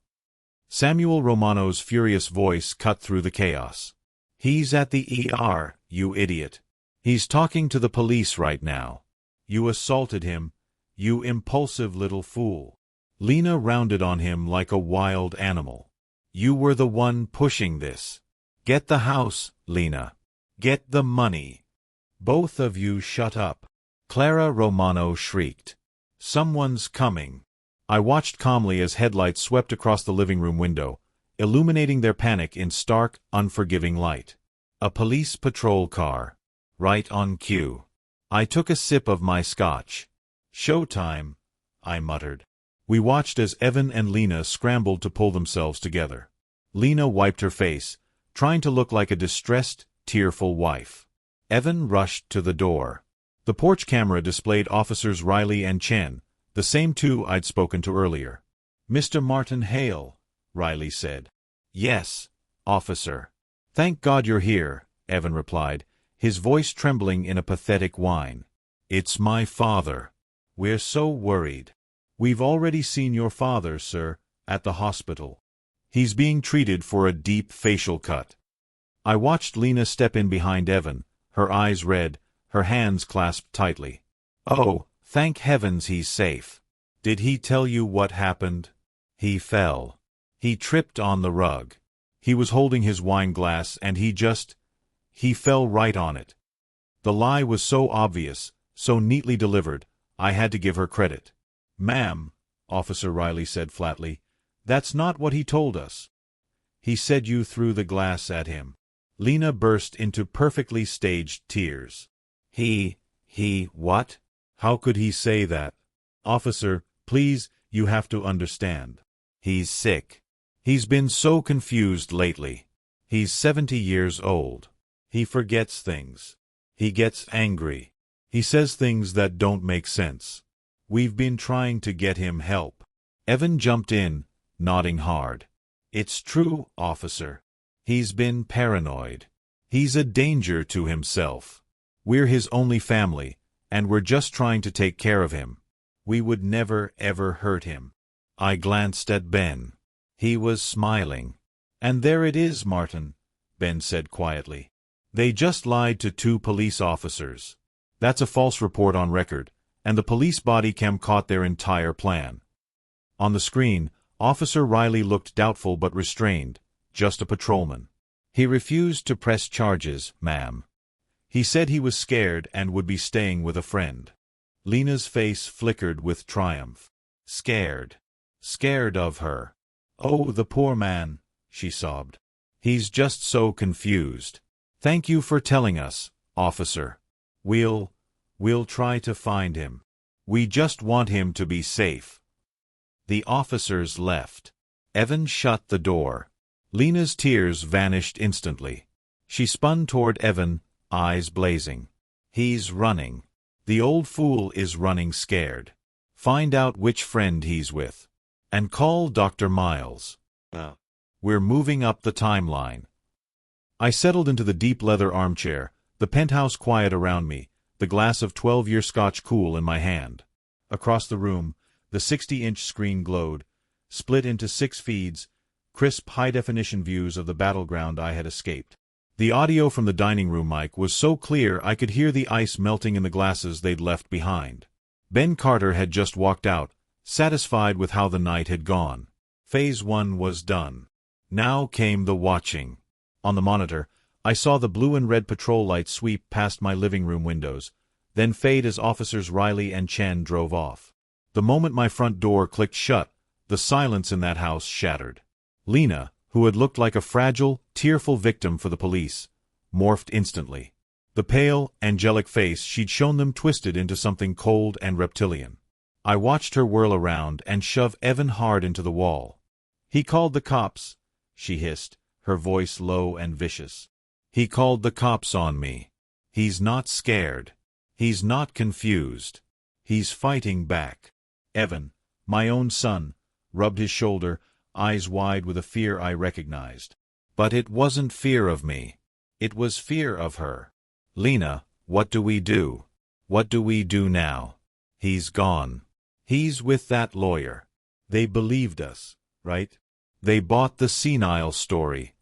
Samuel Romano's furious voice cut through the chaos. He's at the ER, you idiot. He's talking to the police right now. You assaulted him, you impulsive little fool. Lena rounded on him like a wild animal. You were the one pushing this. Get the house, Lena. Get the money. Both of you shut up. Clara Romano shrieked. Someone's coming. I watched calmly as headlights swept across the living room window, illuminating their panic in stark, unforgiving light. A police patrol car. Right on cue. I took a sip of my scotch. "Showtime," I muttered. We watched as Evan and Lena scrambled to pull themselves together. Lena wiped her face, trying to look like a distressed, tearful wife. Evan rushed to the door. The porch camera displayed Officers Riley and Chen, the same two I'd spoken to earlier. "Mr. Martin Hale," Riley said. "Yes, officer." "Thank God you're here," Evan replied, his voice trembling in a pathetic whine. "It's my father. We're so worried. We've already seen your father, sir, at the hospital. He's being treated for a deep facial cut." I watched Lena step in behind Evan, her eyes red, her hands clasped tightly. "Oh, thank heavens he's safe. Did he tell you what happened?" "He fell. He tripped on the rug. He was holding his wine glass and he fell right on it." The lie was so obvious, so neatly delivered, I had to give her credit. "Ma'am," Officer Riley said flatly, "that's not what he told us. He said you threw the glass at him." Lena burst into perfectly staged tears. What? How could he say that?" "Officer, please, you have to understand. He's sick. He's been so confused lately. He's 70 years old. He forgets things. He gets angry. He says things that don't make sense. We've been trying to get him help." Evan jumped in, nodding hard. "It's true, officer. He's been paranoid. He's a danger to himself. We're his only family, and we're just trying to take care of him. We would never, ever hurt him." I glanced at Ben. He was smiling. "And there it is, Martin," Ben said quietly. "They just lied to 2 police officers. That's a false report on record, and the police body cam caught their entire plan." On the screen, Officer Riley looked doubtful but restrained, just a patrolman. "He refused to press charges, ma'am. He said he was scared and would be staying with a friend." Lena's face flickered with triumph. Scared. Scared of her. "Oh, the poor man," she sobbed. "He's just so confused. Thank you for telling us, officer. We'll try to find him. We just want him to be safe." The officers left. Evan shut the door. Lena's tears vanished instantly. She spun toward Evan, eyes blazing. "He's running. The old fool is running scared. Find out which friend he's with. And call Dr. Miles. We're moving up the timeline." I settled into the deep leather armchair, the penthouse quiet around me, the glass of 12-year Scotch cool in my hand. Across the room, the 60-inch screen glowed, split into 6 feeds, crisp high-definition views of the battleground I had escaped. The audio from the dining room mic was so clear I could hear the ice melting in the glasses they'd left behind. Ben Carter had just walked out, satisfied with how the night had gone. Phase 1 was done. Now came the watching. On the monitor, I saw the blue and red patrol lights sweep past my living room windows, then fade as Officers Riley and Chen drove off. The moment my front door clicked shut, the silence in that house shattered. Lena, who had looked like a fragile, tearful victim for the police, morphed instantly. The pale, angelic face she'd shown them twisted into something cold and reptilian. I watched her whirl around and shove Evan hard into the wall. "He called the cops," she hissed, her voice low and vicious. "He called the cops on me. He's not scared. He's not confused. He's fighting back." Evan, my own son, rubbed his shoulder, eyes wide with a fear I recognized. But it wasn't fear of me. It was fear of her. "Lena, what do we do? What do we do now? He's gone. He's with that lawyer. They believed us, right? They bought the senile story."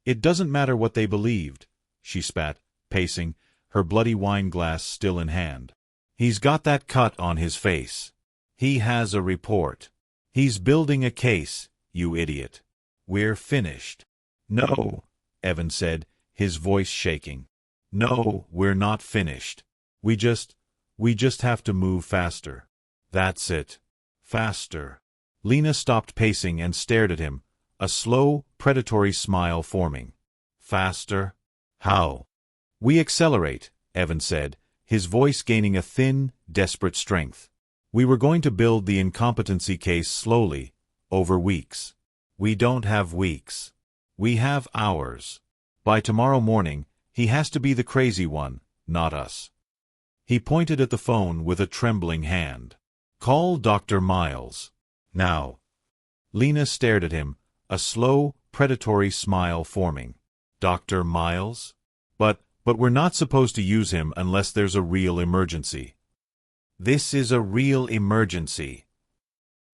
"It doesn't matter what they believed," she spat, pacing, her bloody wine glass still in hand. "He's got that cut on his face. He has a report. He's building a case, you idiot. We're finished." "No," Evan said, his voice shaking. "No, we're not finished. We just have to move faster. That's it. Faster." Lena stopped pacing and stared at him, a slow, predatory smile forming. Faster? How? We accelerate, Evan said, his voice gaining a thin, desperate strength. We were going to build the incompetency case slowly, over weeks. We don't have weeks. We have hours. By tomorrow morning, he has to be the crazy one, not us. He pointed at the phone with a trembling hand. Call Dr. Miles. Now. Lena stared at him, a slow, predatory smile forming. Dr. Miles? But we're not supposed to use him unless there's a real emergency. This is a real emergency.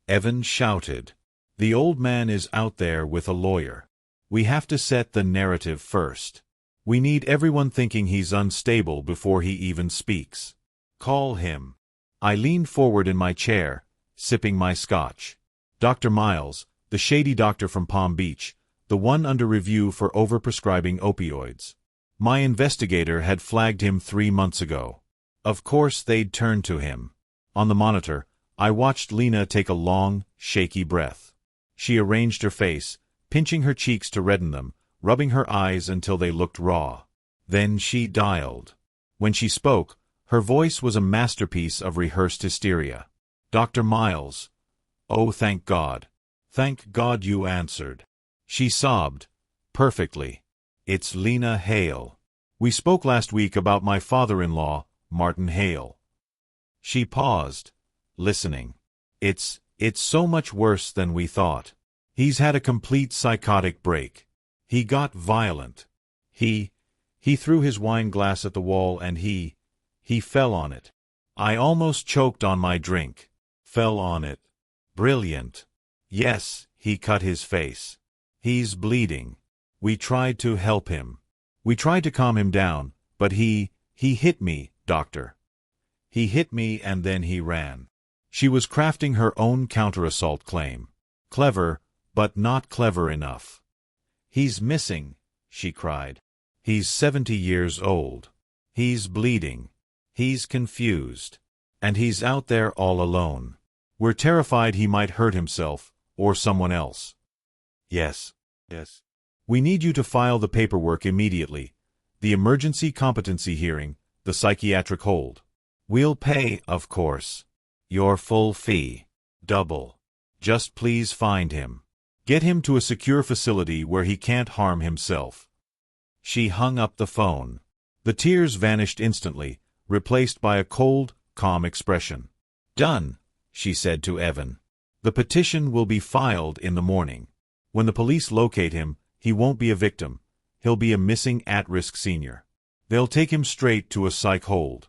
Evan shouted. The old man is out there with a lawyer. We have to set the narrative first. We need everyone thinking he's unstable before he even speaks. Call him. I leaned forward in my chair, sipping my scotch. Dr. Miles, the shady doctor from Palm Beach, the one under review for overprescribing opioids. My investigator had flagged him 3 months ago. Of course they'd turn to him. On the monitor, I watched Lena take a long, shaky breath. She arranged her face, pinching her cheeks to redden them, rubbing her eyes until they looked raw. Then she dialed. When she spoke, her voice was a masterpiece of rehearsed hysteria. Dr. Miles. Oh, thank God. Thank God you answered. She sobbed. Perfectly. It's Lena Hale. We spoke last week about my father-in-law, Martin Hale. She paused, listening. It's so much worse than we thought. He's had a complete psychotic break. He got violent. He threw his wine glass at the wall and he fell on it. I almost choked on my drink. Fell on it. Brilliant. Yes, he cut his face. He's bleeding. We tried to help him. We tried to calm him down, but he hit me, doctor. He hit me and then he ran. She was crafting her own counter-assault claim. Clever, but not clever enough. He's missing, she cried. He's 70 years old. He's bleeding. He's confused. And he's out there all alone. We're terrified he might hurt himself, or someone else. Yes. We need you to file the paperwork immediately. The emergency competency hearing, the psychiatric hold. We'll pay, of course. Your full fee. Double. Just please find him. Get him to a secure facility where he can't harm himself. She hung up the phone. The tears vanished instantly, replaced by a cold, calm expression. Done, she said to Evan. The petition will be filed in the morning. When the police locate him, he won't be a victim. He'll be a missing at-risk senior. They'll take him straight to a psych hold.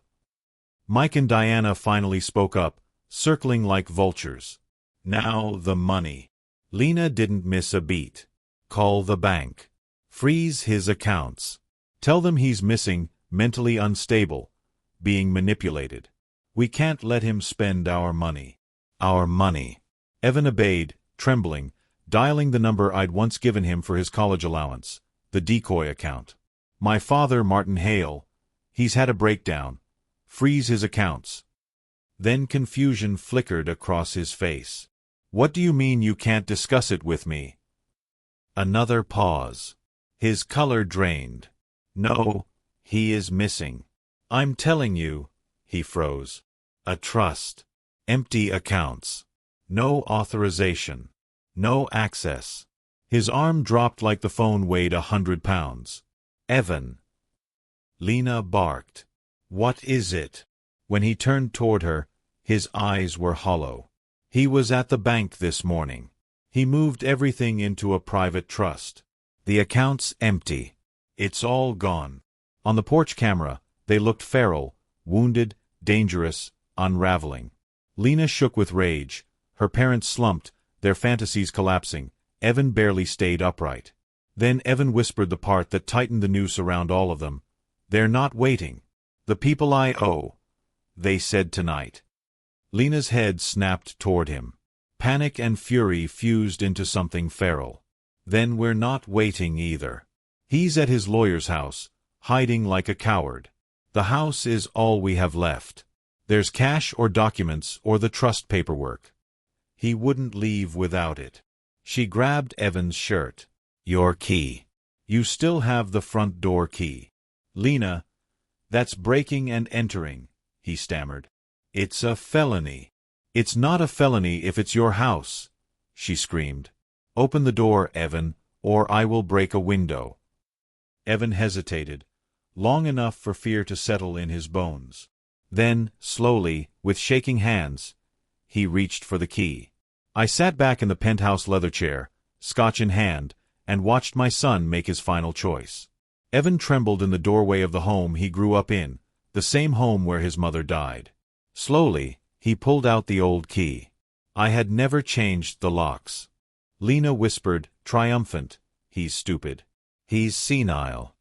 Mike and Diana finally spoke up, circling like vultures. Now the money. Lena didn't miss a beat. Call the bank. Freeze his accounts. Tell them he's missing, mentally unstable, being manipulated. We can't let him spend our money. Our money. Evan obeyed, trembling, dialing the number I'd once given him for his college allowance, the decoy account. My father, Martin Hale, he's had a breakdown. Freeze his accounts. Then confusion flickered across his face. What do you mean you can't discuss it with me? Another pause. His color drained. No, he is missing. I'm telling you, he froze. A trust. Empty accounts. No authorization. No access. His arm dropped like the phone weighed 100 pounds. Evan. Lena barked. What is it? When he turned toward her, his eyes were hollow. He was at the bank this morning. He moved everything into a private trust. The account's empty. It's all gone. On the porch camera, they looked feral, wounded, dangerous, unraveling. Lena shook with rage. Her parents slumped, their fantasies collapsing. Evan barely stayed upright. Then Evan whispered the part that tightened the noose around all of them. They're not waiting. The people I owe. They said tonight. Lena's head snapped toward him. Panic and fury fused into something feral. Then we're not waiting either. He's at his lawyer's house, hiding like a coward. The house is all we have left. There's cash or documents or the trust paperwork. He wouldn't leave without it. She grabbed Evan's shirt. Your key. You still have the front door key. Lena, that's breaking and entering, he stammered. It's a felony. It's not a felony if it's your house, she screamed. Open the door, Evan, or I will break a window. Evan hesitated, long enough for fear to settle in his bones. Then, slowly, with shaking hands, he reached for the key. I sat back in the penthouse leather chair, scotch in hand, and watched my son make his final choice. Evan trembled in the doorway of the home he grew up in, the same home where his mother died. Slowly, he pulled out the old key. I had never changed the locks. Lena whispered, triumphant, he's stupid. He's senile.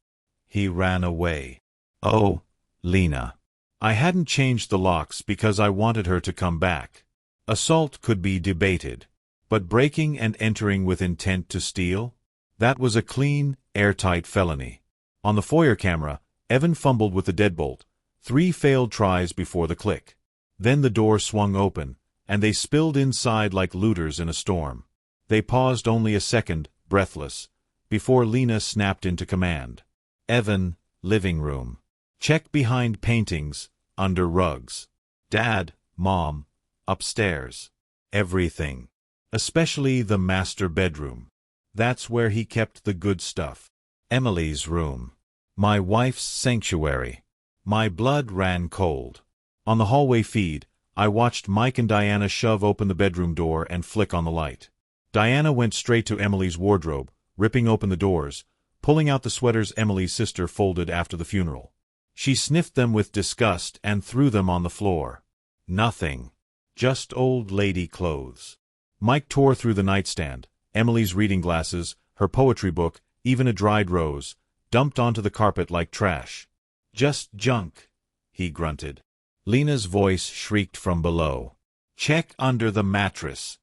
He ran away. Oh, Lena. I hadn't changed the locks because I wanted her to come back. Assault could be debated. But breaking and entering with intent to steal? That was a clean, airtight felony. On the foyer camera, Evan fumbled with the deadbolt, 3 failed tries before the click. Then the door swung open, and they spilled inside like looters in a storm. They paused only a second, breathless, before Lena snapped into command. Evan, living room. Check behind paintings, under rugs. Dad, Mom, upstairs. Everything. Especially the master bedroom. That's where he kept the good stuff. Emily's room. My wife's sanctuary. My blood ran cold. On the hallway feed, I watched Mike and Diana shove open the bedroom door and flick on the light. Diana went straight to Emily's wardrobe, ripping open the doors, pulling out the sweaters Emily's sister folded after the funeral. She sniffed them with disgust and threw them on the floor. Nothing. Just old lady clothes. Mike tore through the nightstand, Emily's reading glasses, her poetry book, even a dried rose, dumped onto the carpet like trash. Just junk, he grunted. Lena's voice shrieked from below. Check under the mattress.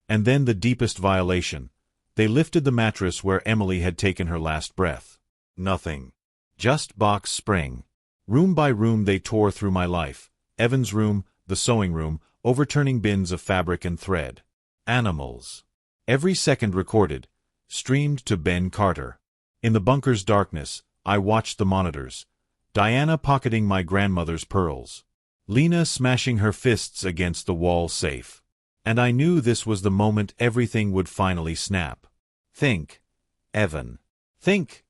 And then the deepest violation. They lifted the mattress where Emily had taken her last breath. Nothing. Just box spring. Room by room they tore through my life. Evan's room, the sewing room, overturning bins of fabric and thread. Animals. Every second recorded, streamed to Ben Carter. In the bunker's darkness, I watched the monitors. Diana pocketing my grandmother's pearls. Lena smashing her fists against the wall safe. And I knew this was the moment everything would finally snap. Think, Evan. Think,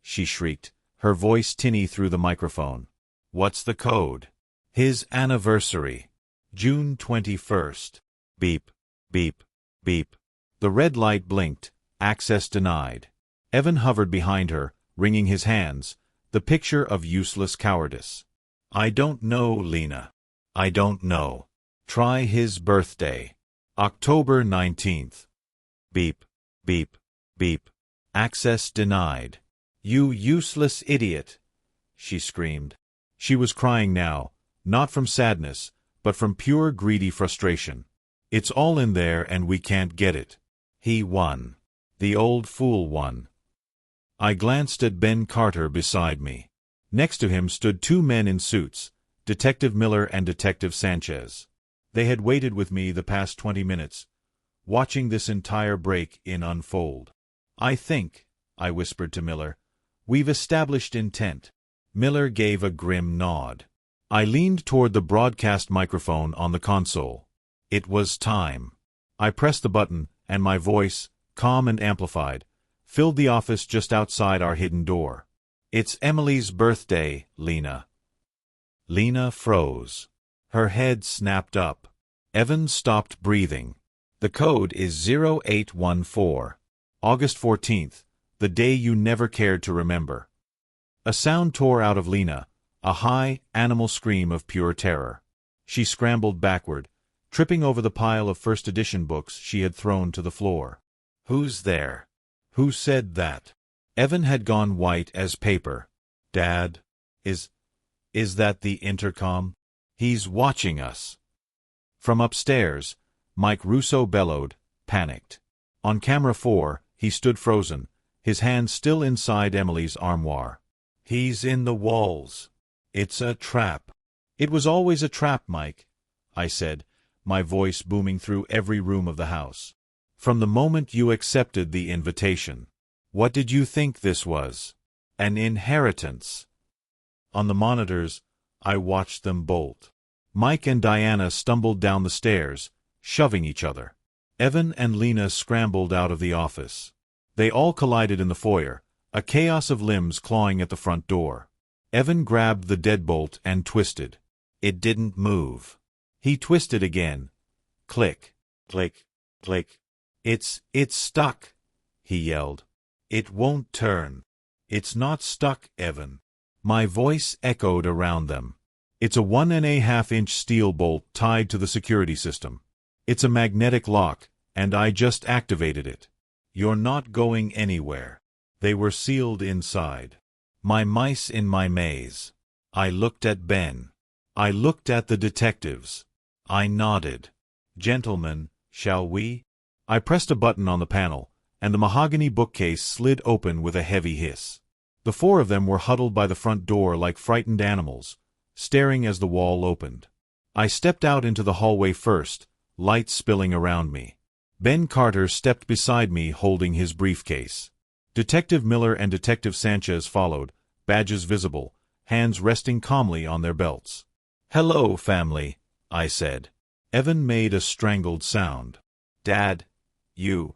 she shrieked, her voice tinny through the microphone. What's the code? His anniversary. June 21st. Beep, beep, beep. The red light blinked, access denied. Evan hovered behind her, wringing his hands, the picture of useless cowardice. I don't know, Lena. I don't know. Try his birthday. October 19th. Beep, beep, beep. Access denied. You useless idiot, she screamed. She was crying now, not from sadness, but from pure greedy frustration. It's all in there and we can't get it. He won. The old fool won. I glanced at Ben Carter beside me. Next to him stood 2 men in suits, Detective Miller and Detective Sanchez. They had waited with me the past 20 minutes, watching this entire break-in unfold. I think, I whispered to Miller, we've established intent. Miller gave a grim nod. I leaned toward the broadcast microphone on the console. It was time. I pressed the button, and my voice, calm and amplified, filled the office just outside our hidden door. It's Emily's birthday, Lena. Lena froze. Her head snapped up. Evan stopped breathing. The code is 0814. August 14th, the day you never cared to remember. A sound tore out of Lena, a high, animal scream of pure terror. She scrambled backward, tripping over the pile of first edition books she had thrown to the floor. Who's there? Who said that? Evan had gone white as paper. Dad, is that the intercom? He's watching us. From upstairs, Mike Russo bellowed, panicked. On camera 4, he stood frozen, his hand still inside Emily's armoire. He's in the walls. It's a trap. It was always a trap, Mike, I said, my voice booming through every room of the house. From the moment you accepted the invitation. What did you think this was? An inheritance. On the monitors, I watched them bolt. Mike and Diana stumbled down the stairs, shoving each other. Evan and Lena scrambled out of the office. They all collided in the foyer, a chaos of limbs clawing at the front door. Evan grabbed the deadbolt and twisted. It didn't move. He twisted again. Click, click, click. It's stuck, he yelled. It won't turn. It's not stuck, Evan. My voice echoed around them. It's a 1.5-inch steel bolt tied to the security system. It's a magnetic lock, and I just activated it. You're not going anywhere. They were sealed inside. My mice in my maze. I looked at Ben. I looked at the detectives. I nodded. Gentlemen, shall we? I pressed a button on the panel, and the mahogany bookcase slid open with a heavy hiss. The four of them were huddled by the front door like frightened animals, staring as the wall opened. I stepped out into the hallway first, light spilling around me. Ben Carter stepped beside me holding his briefcase. Detective Miller and Detective Sanchez followed, badges visible, hands resting calmly on their belts. "Hello, family," I said. Evan made a strangled sound. "Dad, you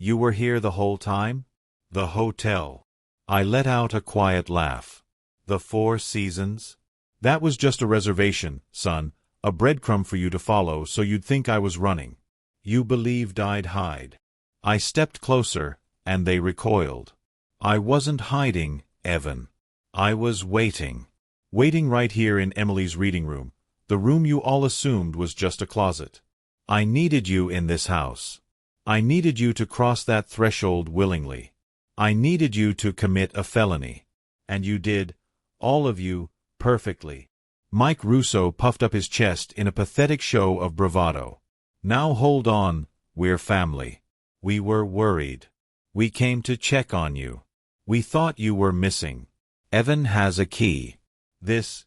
were here the whole time?" "The hotel." I let out a quiet laugh. "The Four Seasons?" "That was just a reservation, son, a breadcrumb for you to follow so you'd think I was running. You believed I'd hide." I stepped closer, and they recoiled. "I wasn't hiding, Evan. I was waiting. Waiting right here in Emily's reading room, the room you all assumed was just a closet. I needed you in this house. I needed you to cross that threshold willingly. I needed you to commit a felony. And you did, all of you, perfectly." Mike Russo puffed up his chest in a pathetic show of bravado. "Now hold on, we're family. We were worried. We came to check on you. We thought you were missing. Evan has a key. This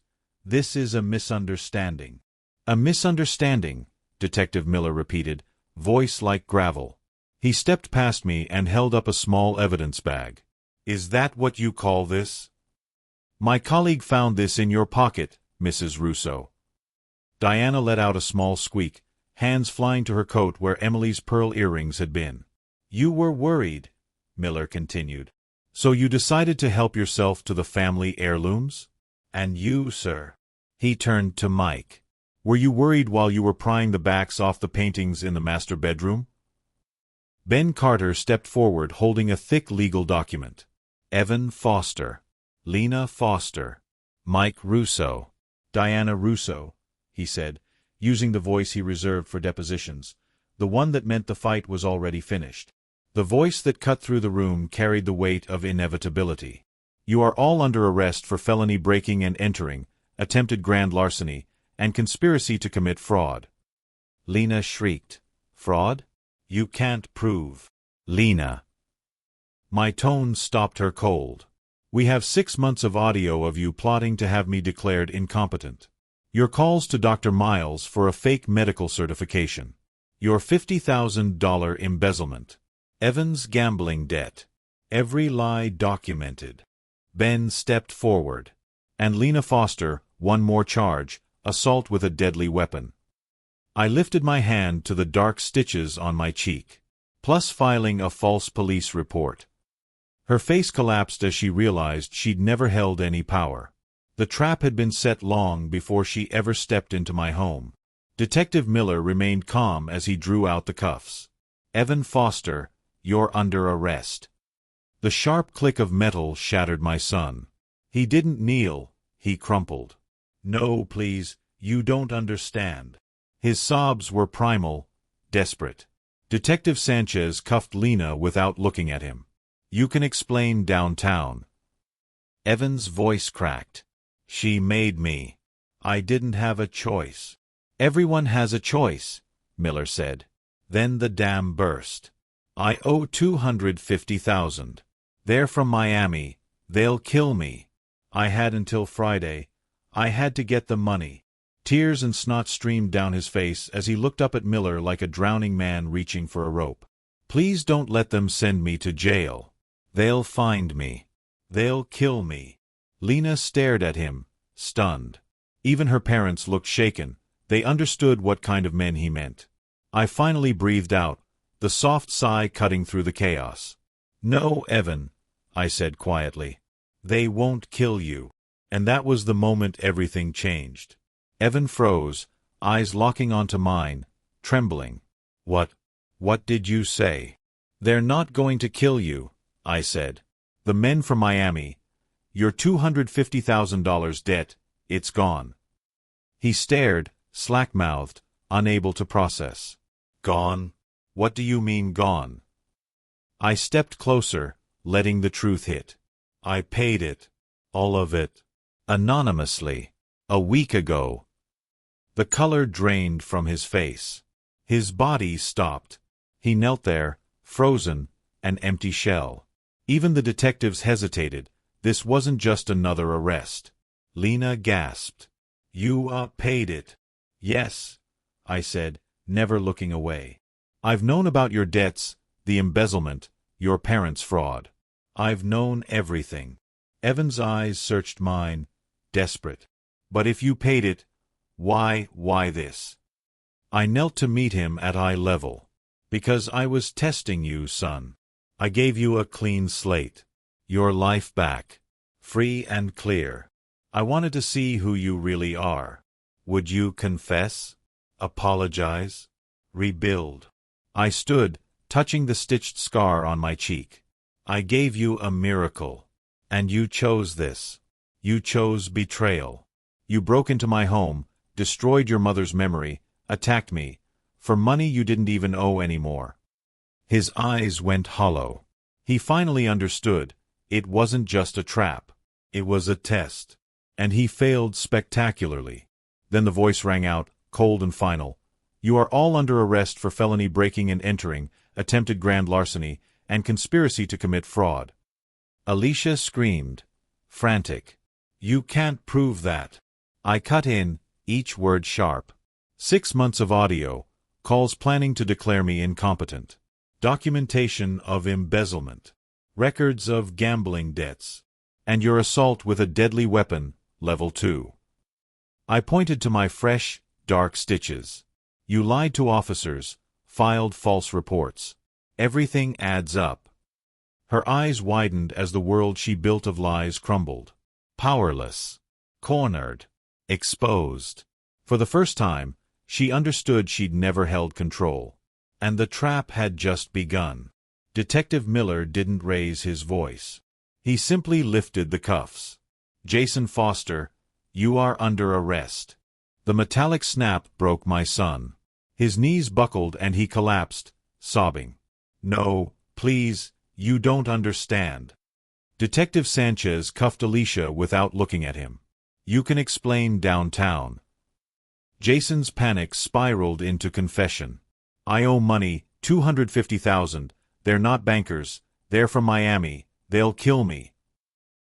is a misunderstanding." "A misunderstanding," Detective Miller repeated, voice like gravel. He stepped past me and held up a small evidence bag. "Is that what you call this?" "My colleague found this in your pocket, Mrs. Russo." Diana let out a small squeak, hands flying to her coat where Emily's pearl earrings had been. "You were worried," Miller continued. "So you decided to help yourself to the family heirlooms? And you, sir?" He turned to Mike. "Were you worried while you were prying the backs off the paintings in the master bedroom?" Ben Carter stepped forward holding a thick legal document. "Evan Foster. Lena Foster. Mike Russo. Diana Russo," he said, using the voice he reserved for depositions, the one that meant the fight was already finished. The voice that cut through the room carried the weight of inevitability. "You are all under arrest for felony breaking and entering, attempted grand larceny, and conspiracy to commit fraud." Lena shrieked. "Fraud? You can't prove." "Lena." My tone stopped her cold. "We have 6 months of audio of you plotting to have me declared incompetent. Your calls to Dr. Miles for a fake medical certification. Your $50,000 embezzlement. Evan's gambling debt. Every lie documented." Ben stepped forward. "And Lena Foster, one more charge, assault with a deadly weapon." I lifted my hand to the dark stitches on my cheek. "Plus filing a false police report." Her face collapsed as she realized she'd never held any power. The trap had been set long before she ever stepped into my home. Detective Miller remained calm as he drew out the cuffs. "Evan Foster, you're under arrest." The sharp click of metal shattered my son. He didn't kneel, he crumpled. "No, please, you don't understand." His sobs were primal, desperate. Detective Sanchez cuffed Lena without looking at him. "You can explain downtown." Evan's voice cracked. "She made me. I didn't have a choice." "Everyone has a choice," Miller said. Then the dam burst. "I owe $250,000. They're from Miami. They'll kill me. I had until Friday. I had to get the money." Tears and snot streamed down his face as he looked up at Miller like a drowning man reaching for a rope. Please don't let them send me to jail. They'll find me. They'll kill me. Lena stared at him, stunned. Even her parents looked shaken. They understood what kind of men he meant. I finally breathed out, the soft sigh cutting through the chaos. No, Evan, I said quietly. They won't kill you. And that was the moment everything changed. Evan froze, eyes locking onto mine, trembling. What did you say? They're not going to kill you, I said. The men from Miami. Your $250,000 debt, it's gone. He stared, slack-mouthed, unable to process. Gone? What do you mean gone? I stepped closer, letting the truth hit. I paid it. All of it. Anonymously. A week ago. The color drained from his face. His body stopped. He knelt there, frozen, an empty shell. Even the detectives hesitated. This wasn't just another arrest. Lena gasped. You paid it. Yes, I said, never looking away. I've known about your debts, the embezzlement, your parents' fraud. I've known everything. Evan's eyes searched mine, desperate. But if you paid it, why this? I knelt to meet him at eye level. Because I was testing you, son. I gave you a clean slate. Your life back. Free and clear. I wanted to see who you really are. Would you confess? Apologize? Rebuild? I stood, touching the stitched scar on my cheek. I gave you a miracle. And you chose this. You chose betrayal. You broke into my home, destroyed your mother's memory, attacked me, for money you didn't even owe anymore. His eyes went hollow. He finally understood. It wasn't just a trap. It was a test. And he failed spectacularly. Then the voice rang out, cold and final. You are all under arrest for felony breaking and entering, attempted grand larceny, and conspiracy to commit fraud. Alicia screamed, frantic. You can't prove that. I cut in, each word sharp. 6 months of audio, calls planning to declare me incompetent. Documentation of embezzlement. Records of gambling debts. And your assault with a deadly weapon, level 2. I pointed to my fresh, dark stitches. You lied to officers, filed false reports. Everything adds up. Her eyes widened as the world she built of lies crumbled. Powerless. Cornered. Exposed. For the first time, she understood she'd never held control. And the trap had just begun. Detective Miller didn't raise his voice. He simply lifted the cuffs. Jason Foster, you are under arrest. The metallic snap broke my son. His knees buckled and he collapsed, sobbing. No, please, you don't understand. Detective Sanchez cuffed Alicia without looking at him. You can explain downtown. Jason's panic spiraled into confession. I owe money, $250,000. They're not bankers. They're from Miami. They'll kill me.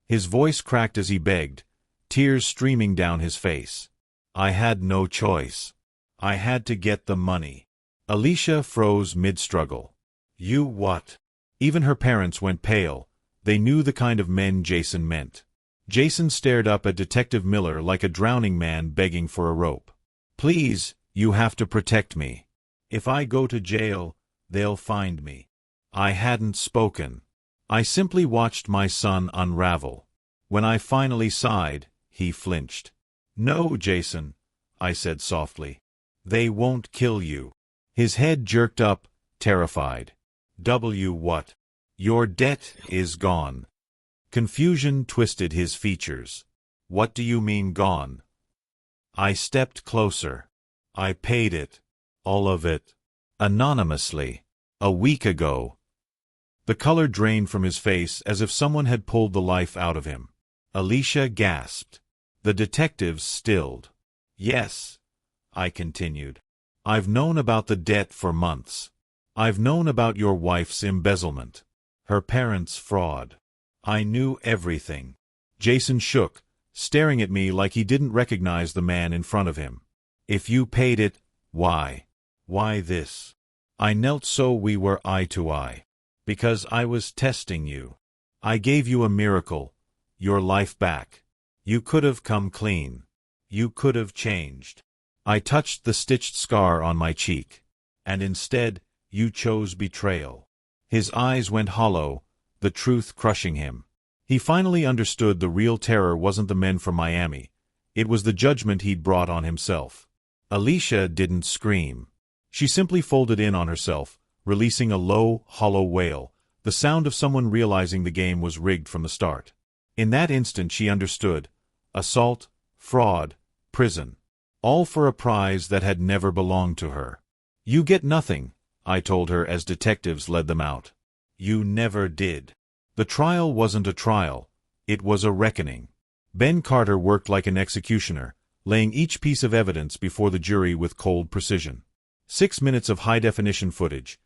His voice cracked as he begged, tears streaming down his face. I had no choice. I had to get the money. Alicia froze mid-struggle. You what? Even her parents went pale. They knew the kind of men Jason meant. Jason stared up at Detective Miller like a drowning man begging for a rope. Please, you have to protect me. If I go to jail, they'll find me. I hadn't spoken. I simply watched my son unravel. When I finally sighed, he flinched. No, Jason, I said softly. They won't kill you. His head jerked up, terrified. What? Your debt is gone. Confusion twisted his features. What do you mean gone? I stepped closer. I paid it. All of it. Anonymously. A week ago. The color drained from his face as if someone had pulled the life out of him. Alicia gasped. The detectives stilled. Yes, I continued. I've known about the debt for months. I've known about your wife's embezzlement. Her parents' fraud. I knew everything. Jason shook, staring at me like he didn't recognize the man in front of him. If you paid it, why? Why this? I knelt so we were eye to eye. Because I was testing you. I gave you a miracle, your life back. You could have come clean. You could have changed. I touched the stitched scar on my cheek. And instead, you chose betrayal. His eyes went hollow, the truth crushing him. He finally understood the real terror wasn't the men from Miami. It was the judgment he'd brought on himself. Alicia didn't scream. She simply folded in on herself, releasing a low, hollow wail, the sound of someone realizing the game was rigged from the start. In that instant she understood. Assault, fraud, prison. All for a prize that had never belonged to her. You get nothing, I told her as detectives led them out. You never did. The trial wasn't a trial. It was a reckoning. Ben Carter worked like an executioner, laying each piece of evidence before the jury with cold precision. 6 minutes of high-definition footage.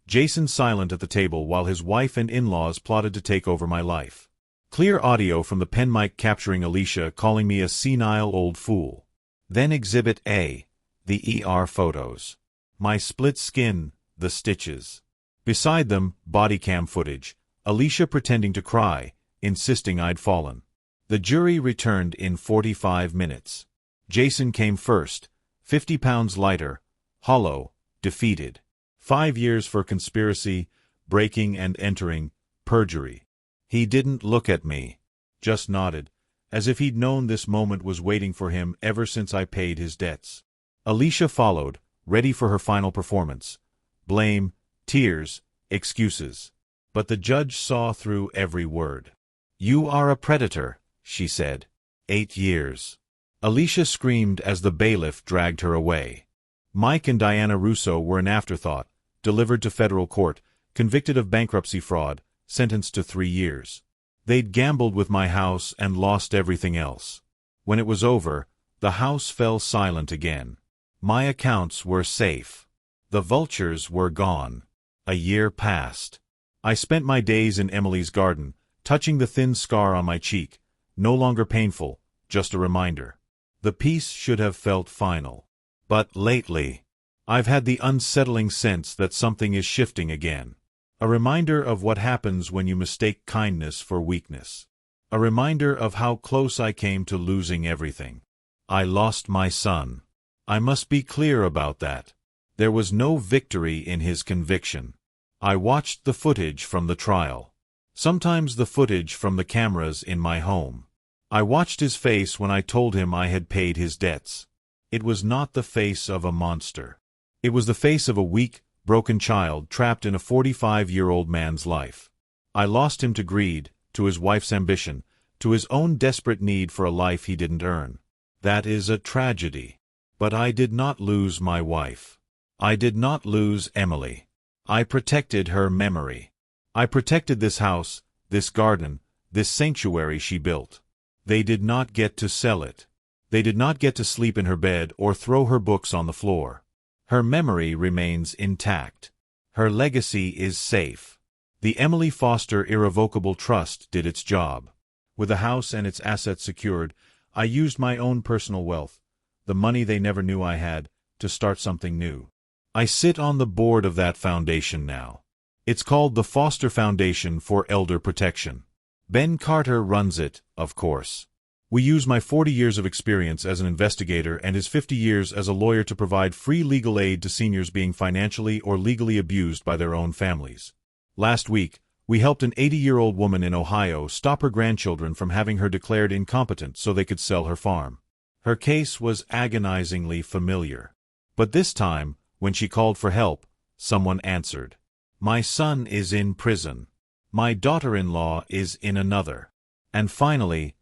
Jason silent at the table while his wife and in-laws plotted to take over my life. Clear audio from the pen mic capturing Alicia calling me a senile old fool. Then Exhibit A, the ER photos. My split skin, the stitches. Beside them, body cam footage, Alicia pretending to cry, insisting I'd fallen. The jury returned in 45 minutes. Jason came first, 50 pounds lighter, hollow, defeated. 5 years for conspiracy, breaking and entering, perjury. He didn't look at me, just nodded, as if he'd known this moment was waiting for him ever since I paid his debts. Alicia followed, ready for her final performance. Blame, tears, excuses. But the judge saw through every word. You are a predator, she said. 8 years. Alicia screamed as the bailiff dragged her away. Mike and Diana Russo were an afterthought, delivered to federal court, convicted of bankruptcy fraud, sentenced to 3 years. They'd gambled with my house and lost everything else. When it was over, the house fell silent again. My accounts were safe. The vultures were gone. A year passed. I spent my days in Emily's garden, touching the thin scar on my cheek, no longer painful, just a reminder. The peace should have felt final. But lately, I've had the unsettling sense that something is shifting again. A reminder of what happens when you mistake kindness for weakness. A reminder of how close I came to losing everything. I lost my son. I must be clear about that. There was no victory in his conviction. I watched the footage from the trial. Sometimes the footage from the cameras in my home. I watched his face when I told him I had paid his debts. It was not the face of a monster. It was the face of a weak, broken child trapped in a 45-year-old man's life. I lost him to greed, to his wife's ambition, to his own desperate need for a life he didn't earn. That is a tragedy. But I did not lose my wife. I did not lose Emily. I protected her memory. I protected this house, this garden, this sanctuary she built. They did not get to sell it. They did not get to sleep in her bed or throw her books on the floor. Her memory remains intact. Her legacy is safe. The Emily Foster Irrevocable Trust did its job. With the house and its assets secured, I used my own personal wealth, the money they never knew I had, to start something new. I sit on the board of that foundation now. It's called the Foster Foundation for Elder Protection. Ben Carter runs it, of course. We use my 40 years of experience as an investigator and his 50 years as a lawyer to provide free legal aid to seniors being financially or legally abused by their own families. Last week, we helped an 80-year-old woman in Ohio stop her grandchildren from having her declared incompetent so they could sell her farm. Her case was agonizingly familiar. But this time, when she called for help, someone answered. My son is in prison. My daughter-in-law is in another. And finally,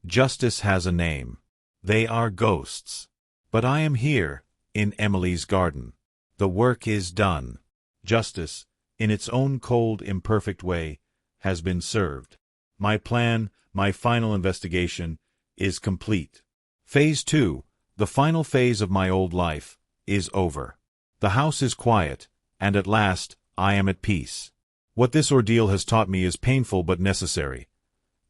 justice has a name. They are ghosts. But I am here, in Emily's garden. The work is done. Justice, in its own cold, imperfect way, has been served. My plan, my final investigation, is complete. Phase 2, the final phase of my old life, is over. The house is quiet, and at last, I am at peace. What this ordeal has taught me is painful but necessary.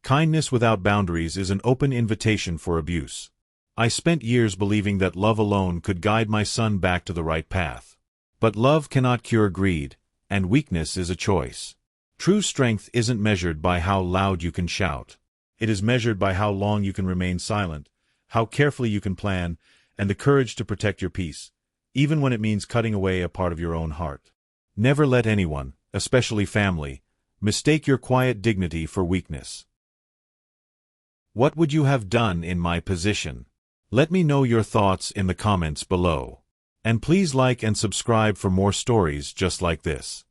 Kindness without boundaries is an open invitation for abuse. I spent years believing that love alone could guide my son back to the right path. But love cannot cure greed, and weakness is a choice. True strength isn't measured by how loud you can shout. It is measured by how long you can remain silent, how carefully you can plan, and the courage to protect your peace, even when it means cutting away a part of your own heart. Never let anyone, especially family, mistake your quiet dignity for weakness. What would you have done in my position? Let me know your thoughts in the comments below. And please like and subscribe for more stories just like this.